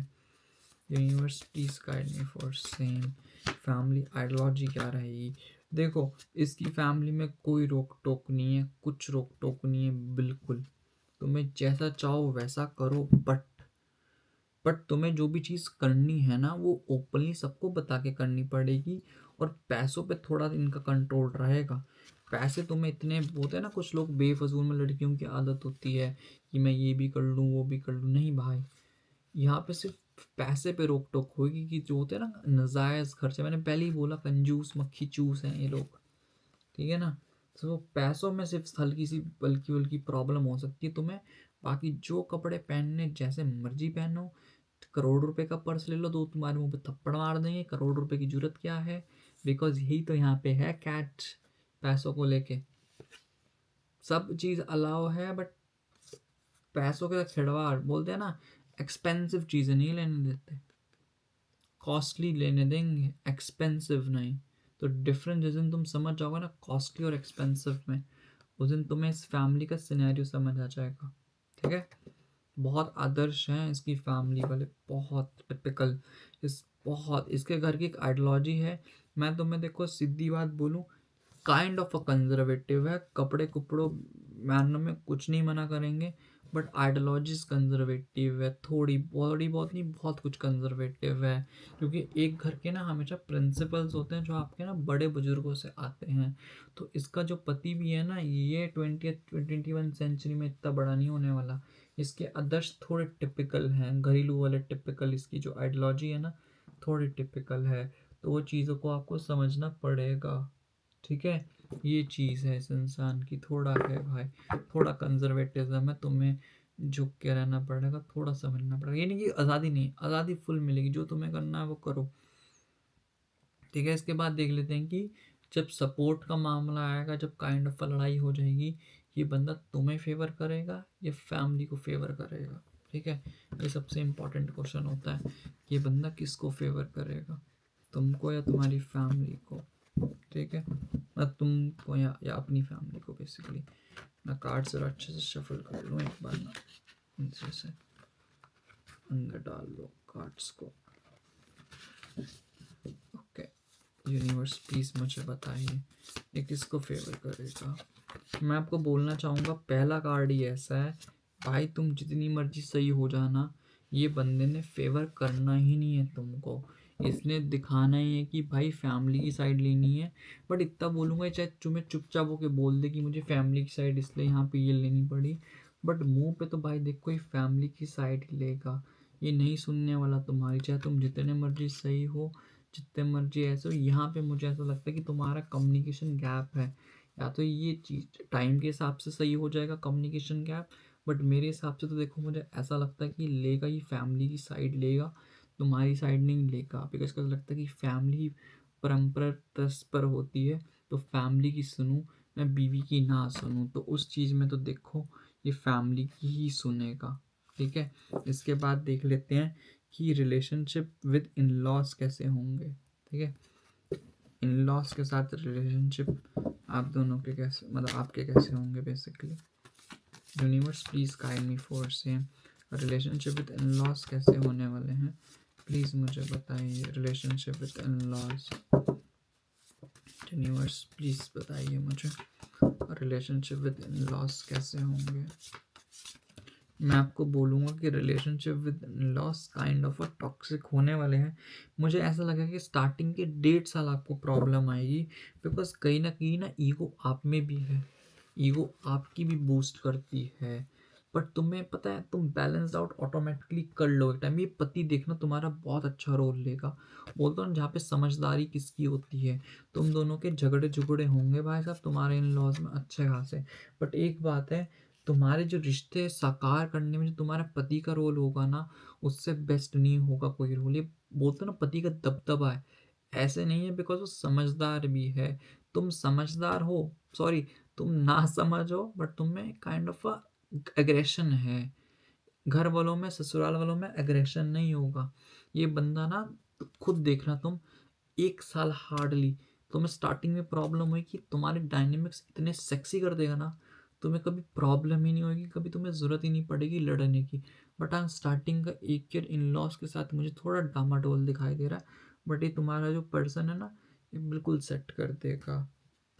Universe please guide me for same. Family ideology क्या रहेगी। देखो, इसकी फैमिली में कोई रोक टोक नहीं है, कुछ रोक टोक नहीं है बिल्कुल। तुम्हें जैसा चाहो वैसा करो, बट तुम्हें जो भी चीज़ करनी है ना, वो ओपनली सबको बता के करनी पड़ेगी। और पैसों पे थोड़ा इनका कंट्रोल रहेगा। पैसे तुम्हें इतने होते हैं ना, कुछ लोग बेफजूल में, लड़कियों की आदत होती है कि मैं ये भी कर लूँ वो भी कर लूँ, नहीं भाई, यहाँ पे सिर्फ पैसे पे रोक टोक होगी। कि जो होते हैं ना नाजायज़ खर्चे, मैंने पहले ही बोला, कंजूस मक्खी चूस हैं ये लोग। ठीक है ना, तो पैसों में सिर्फ हल्की सी बल्कि बल्कि प्रॉब्लम हो सकती है तुम्हें। बाकी जो कपड़े पहनने जैसे मर्जी पहनो, करोड़ रुपए का पर्स ले लो तो तुम्हारे मुंह पे थप्पड़ मार देंगे, करोड़ रुपए की जरूरत क्या है, बिकॉज यही तो यहाँ पे है कैच। पैसों को लेके सब चीज़ अलाउ है, बट पैसों के साथ खिलवाड़, बोलते हैं ना, एक्सपेंसिव चीज़ें नहीं लेने देते, कॉस्टली लेने देंगे, एक्सपेंसिव नहीं। तो डिफरेंस जिस दिन तुम समझ जाओगे ना कॉस्टली और एक्सपेंसिव में, उस दिन तुम्हें इस फैमिली का सिनेरियो समझ आ जाएगा। ठीक है, बहुत आदर्श हैं इसकी फैमिली वाले, बहुत टिपिकल। बहुत इसके घर की एक आइडियोलॉजी है। मैं तुम्हें देखो सीधी बात बोलूं, काइंड ऑफ अ कंजर्वेटिव है, कपड़े कुपड़ों मैनर में कुछ नहीं मना करेंगे, बट आइडियोलॉजीज कंजर्वेटिव है, थोड़ी बहुत नहीं, बहुत कुछ कंजर्वेटिव है। क्योंकि एक घर के ना हमेशा प्रिंसिपल्स होते हैं जो आपके ना बड़े बुजुर्गों से आते हैं। तो इसका जो पति भी है ना, ये 21 सेंचुरी में इतना बड़ा नहीं होने वाला। इसके आदर्श थोड़े टिपिकल हैं, घरेलू वाले टिपिकल, इसकी जो आइडियोलॉजी है ना थोड़ी टिपिकल है। तो वो चीज़ों को आपको समझना पड़ेगा। ठीक है, ये चीज़ है इस इंसान की, थोड़ा है भाई, थोड़ा कंजर्वेटिज्म है, तुम्हें झुक के रहना पड़ेगा, थोड़ा समझना पड़ेगा। ये नहीं कि आज़ादी नहीं, आज़ादी फुल मिलेगी, जो तुम्हें करना है वो करो। ठीक है, इसके बाद देख लेते हैं कि जब सपोर्ट का मामला आएगा, जब काइंड ऑफ लड़ाई हो जाएगी, ये बंदा तुम्हें फेवर करेगा या फैमिली को फेवर करेगा। ठीक है, ये सबसे इम्पोर्टेंट क्वेश्चन होता है कि ये बंदा किसको फेवर करेगा। तुमको या तुम्हारी फैमिली को, ठीक है, ना तुमको या अपनी फैमिली को बेसिकली। मैं कार्ड जरा अच्छे से शफल कर लूँ एक बार ना, अच्छे से अंदर डाल लो कार्ड्स को। ओके, यूनिवर्स प्लीज़ मुझे बताइए ये किसको फेवर करेगा। मैं आपको बोलना चाहूँगा पहला कार्ड ही ऐसा है भाई, तुम जितनी मर्जी सही हो जाना, ये बंदे ने फेवर करना ही नहीं है तुमको। इसने दिखाना ही है कि भाई फैमिली की साइड लेनी है। बट इतना बोलूँगा चाहे तुम्हें चुपचाप होके बोल दे कि मुझे फैमिली की साइड इसलिए यहाँ पे ये लेनी पड़ी, बट मुंह पे तो भाई देखो ये फैमिली की साइड ही लेगा। ये नहीं सुनने वाला तुम्हारी, चाहे तुम जितने मर्जी सही हो, जितने मर्जी ऐसे हो। यहाँ पे मुझे ऐसा लगता है कि तुम्हारा कम्युनिकेशन गैप है, या तो ये चीज़ टाइम के हिसाब से सही हो जाएगा कम्युनिकेशन गैप, बट मेरे हिसाब से तो देखो मुझे ऐसा लगता है कि लेगा ये फैमिली की साइड लेगा, तुम्हारी साइड नहीं लेगा। बिकॉज इसको लगता है कि फैमिली परंपरा परस्पर होती है, तो फैमिली की सुनूं मैं बीवी की ना सुनूं, तो उस चीज़ में तो देखो ये फैमिली की ही सुनेगा। ठीक है, इसके बाद देख लेते हैं कि रिलेशनशिप विद इन लॉज कैसे होंगे। ठीक है, इन लॉज के साथ रिलेशनशिप आप दोनों के कैसे, मतलब आपके कैसे होंगे basically. Universe please guide me for same, relationship with in laws कैसे होने वाले हैं प्लीज़ मुझे बताइए। Relationship with in laws, universe please बताइए मुझे रिलेशनशिप विद इन लॉज कैसे होंगे। मैं आपको बोलूँगा कि relationship with in laws kind of a toxic होने वाले हैं। मुझे ऐसा लगा कि स्टार्टिंग के 1.5 साल आपको प्रॉब्लम आएगी, बिकॉज कहीं ना ईगो आप में भी है, ईगो आपकी भी बूस्ट करती है, बट तुम्हें पता है तुम बैलेंस आउट ऑटोमेटिकली कर लो एक टाइम। ये पति देखना तुम्हारा बहुत अच्छा रोल लेगा। बोलता हूँ जहाँ पे समझदारी किसकी होती है। तुम दोनों के झगड़े झुगड़े होंगे भाई साहब तुम्हारे इन लॉज में अच्छे खासे, बट एक बात है, तुम्हारे जो रिश्ते साकार करने में जो तुम्हारा पति का रोल होगा ना, उससे बेस्ट नहीं होगा कोई रोल। ये बोलते ना पति का दबदबा है, ऐसे नहीं है, बिकॉज वो समझदार भी है। तुम समझदार हो, सॉरी तुम ना समझ हो, बट तुम में काइंड ऑफ अ एग्रेशन है। घर वालों में ससुराल वालों में एग्रेशन नहीं होगा। ये बंदा ना, खुद देखना तुम, 1 साल हार्डली तुम्हें स्टार्टिंग में प्रॉब्लम हुई कि तुम्हारे डायनेमिक्स इतने सेक्सी कर देगा ना, तुम्हें कभी प्रॉब्लम ही नहीं होगी, कभी तुम्हें ज़रूरत ही नहीं पड़ेगी लड़ने की। बट हाँ, स्टार्टिंग का 1 ईयर इन लॉस के साथ मुझे थोड़ा डामाडोल दिखाई दे रहा है, बट ये तुम्हारा जो पर्सन है ना, ये बिल्कुल सेट कर देगा।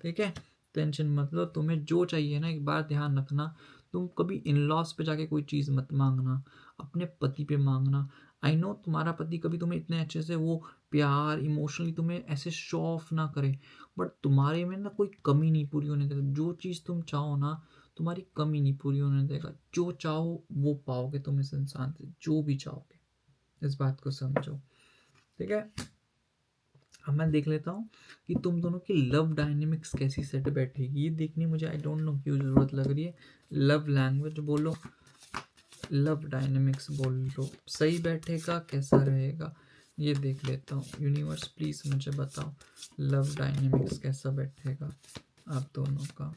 ठीक है, टेंशन मत लो। तुम्हें जो चाहिए ना, एक बार ध्यान रखना, तुम कभी इन लॉस पे जाके कोई चीज़ मत मांगना, अपने पति पे मांगना। आई नो तुम्हारा पति कभी तुम्हें इतने अच्छे से वो प्यार इमोशनली तुम्हें ऐसे शो ऑफ ना करे, बट तुम्हारे में ना कोई कमी नहीं पूरी होने देगा। जो चीज़ तुम चाहो ना, तुम्हारी कमी नहीं पूरी होने देगा। जो चाहो वो पाओगे तुम इस इंसान से, जो भी चाहोगे। इस बात को समझो, ठीक है। अब मैं देख लेता हूँ कि तुम दोनों की लव डायनेमिक्स कैसी सेट बैठेगी। ये देखनी मुझे आई डोंट नो क्यों ज़रूरत लग रही है। लव लैंग्वेज बोलो, लव डायनेमिक्स बोल लो, सही बैठेगा कैसा रहेगा ये देख लेता हूँ। यूनिवर्स प्लीज़ मुझे बताओ लव डायनेमिक्स कैसा बैठेगा आप दोनों का।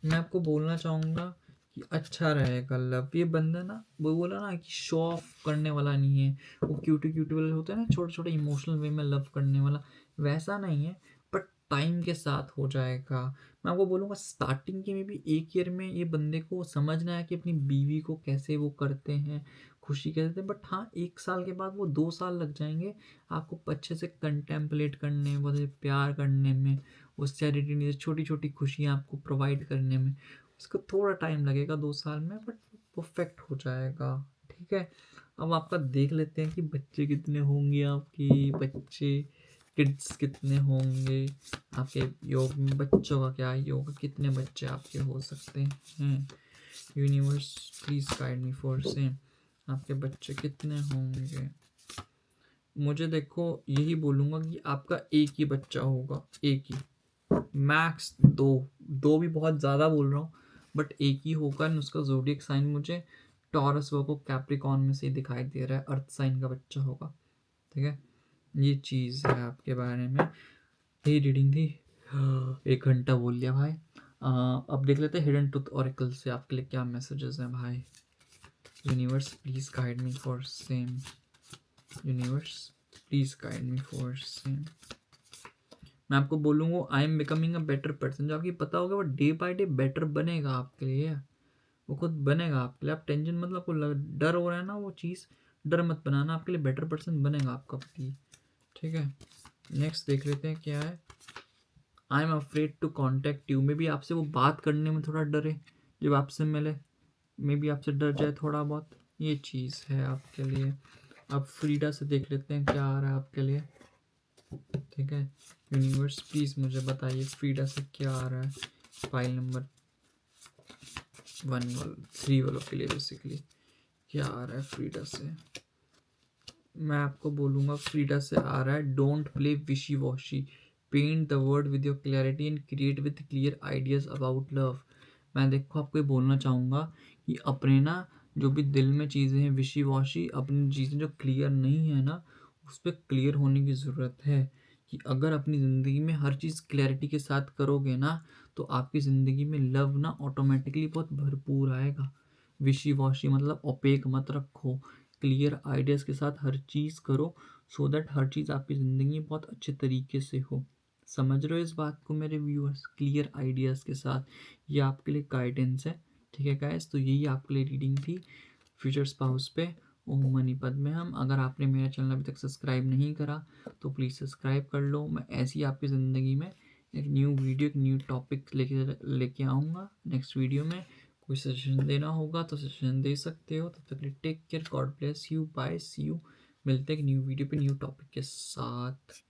मैं आपको बोलना चाहूँगा कि अच्छा रहेगा लव। ये बंदा ना, वो बोला ना कि शो ऑफ करने वाला नहीं है, वो क्यूटी क्यूटी वाले होते हैं ना, छोटे छोटे इमोशनल वे में लव करने वाला, वैसा नहीं है, बट टाइम के साथ हो जाएगा। मैं आपको बोलूँगा स्टार्टिंग के में भी 1 ईयर में ये बंदे को समझना है कि अपनी बीवी को कैसे वो करते हैं, खुशी कैसे देते हैं। बट हाँ, 1 साल के बाद वो 2 साल लग जाएंगे आपको अच्छे से कंटेम्पलेट करने में, बहुत प्यार करने में, उस चैरिटी छोटी छोटी खुशियाँ आपको प्रोवाइड करने में। उसको थोड़ा टाइम लगेगा 2 साल में, बट परफेक्ट हो जाएगा। ठीक है, अब आपका देख लेते हैं कि बच्चे कितने होंगे, आपके बच्चे किड्स कितने होंगे आपके योग में, बच्चों का क्या योग, कितने बच्चे आपके हो सकते हैं। Universe please guide me for same, आपके बच्चे कितने होंगे। मुझे देखो यही बोलूँगा कि आपका एक ही बच्चा होगा, एक ही, मैक्स दो भी बहुत ज़्यादा बोल रहा हूँ, बट एक ही होगा। एंड उसका जोडियक साइन मुझे टॉरस वर्गो कैप्रिकॉन में से दिखाई दे रहा है, अर्थ साइन का बच्चा होगा। ठीक है, ये चीज़ है आपके बारे में। यही रीडिंग थी। 1 घंटा बोल लिया भाई। अब देख लेते हैं हिडन ट्रुथ ऑरेकल से आपके लिए क्या मैसेजेस हैं भाई। Universe please guide me for same, universe please guide me for same. मैं आपको बोलूँगा I am becoming a better person, जो आपकी पता होगा वो डे बाय डे बेटर बनेगा आपके लिए, वो खुद बनेगा आपके लिए। आप टेंशन मतलब आपको डर हो रहा है ना, वो चीज़ डर मत बनाना, आपके लिए बेटर पर्सन बनेगा आपका पति। ठीक है, नेक्स्ट देख लेते हैं क्या है। I am afraid to contact you, maybe आपसे वो बात करने में थोड़ा डरे, जब आपसे मिले मे बी आपसे डर जाए थोड़ा बहुत, ये चीज़ है आपके लिए। अब फ्रीडा से देख लेते हैं क्या आ रहा है आपके लिए। ठीक है, यूनिवर्स प्लीज़ मुझे बताइए फ्रीडा से क्या आ रहा है फाइल नंबर 3 वालों के लिए बेसिकली क्या आ रहा है फ्रीडा से। मैं आपको बोलूँगा फ्रीडा से आ रहा है don't play wishy washy, paint the word with your clarity and create with clear ideas about love. मैं देखो आपको ये बोलना चाहूँगा कि अपने ना जो भी दिल में चीज़ें हैं विशी वॉशी, अपनी चीज़ें जो क्लियर नहीं है ना, उस पर क्लियर होने की ज़रूरत है। कि अगर अपनी ज़िंदगी में हर चीज़ क्लैरिटी के साथ करोगे ना, तो आपकी ज़िंदगी में लव ना ऑटोमेटिकली बहुत भरपूर आएगा। विशी वॉशी मतलब ओपेक मत रखो, क्लियर आइडियाज़ के साथ हर चीज़ करो, सो दैट हर चीज़ आपकी ज़िंदगी में बहुत अच्छे तरीके से हो। समझ रहे हो इस बात को मेरे व्यूअर्स, क्लियर आइडियाज़ के साथ, ये आपके लिए गाइडेंस है। ठीक है गाइस, तो यही आपके लिए रीडिंग थी फ्यूचर स्पाउस पे ओम मनी पद में हम। अगर आपने मेरा चैनल अभी तक सब्सक्राइब नहीं करा तो प्लीज़ सब्सक्राइब कर लो। मैं ऐसी आपकी ज़िंदगी में एक न्यू वीडियो, एक न्यू टॉपिक लेके आऊँगा नेक्स्ट वीडियो में। कोई सजेशन देना होगा तो सजेशन दे सकते हो। तब तक के लिए take care, God bless you, bye, see you. मिलते हैं एक न्यू वीडियो पे न्यू टॉपिक के साथ।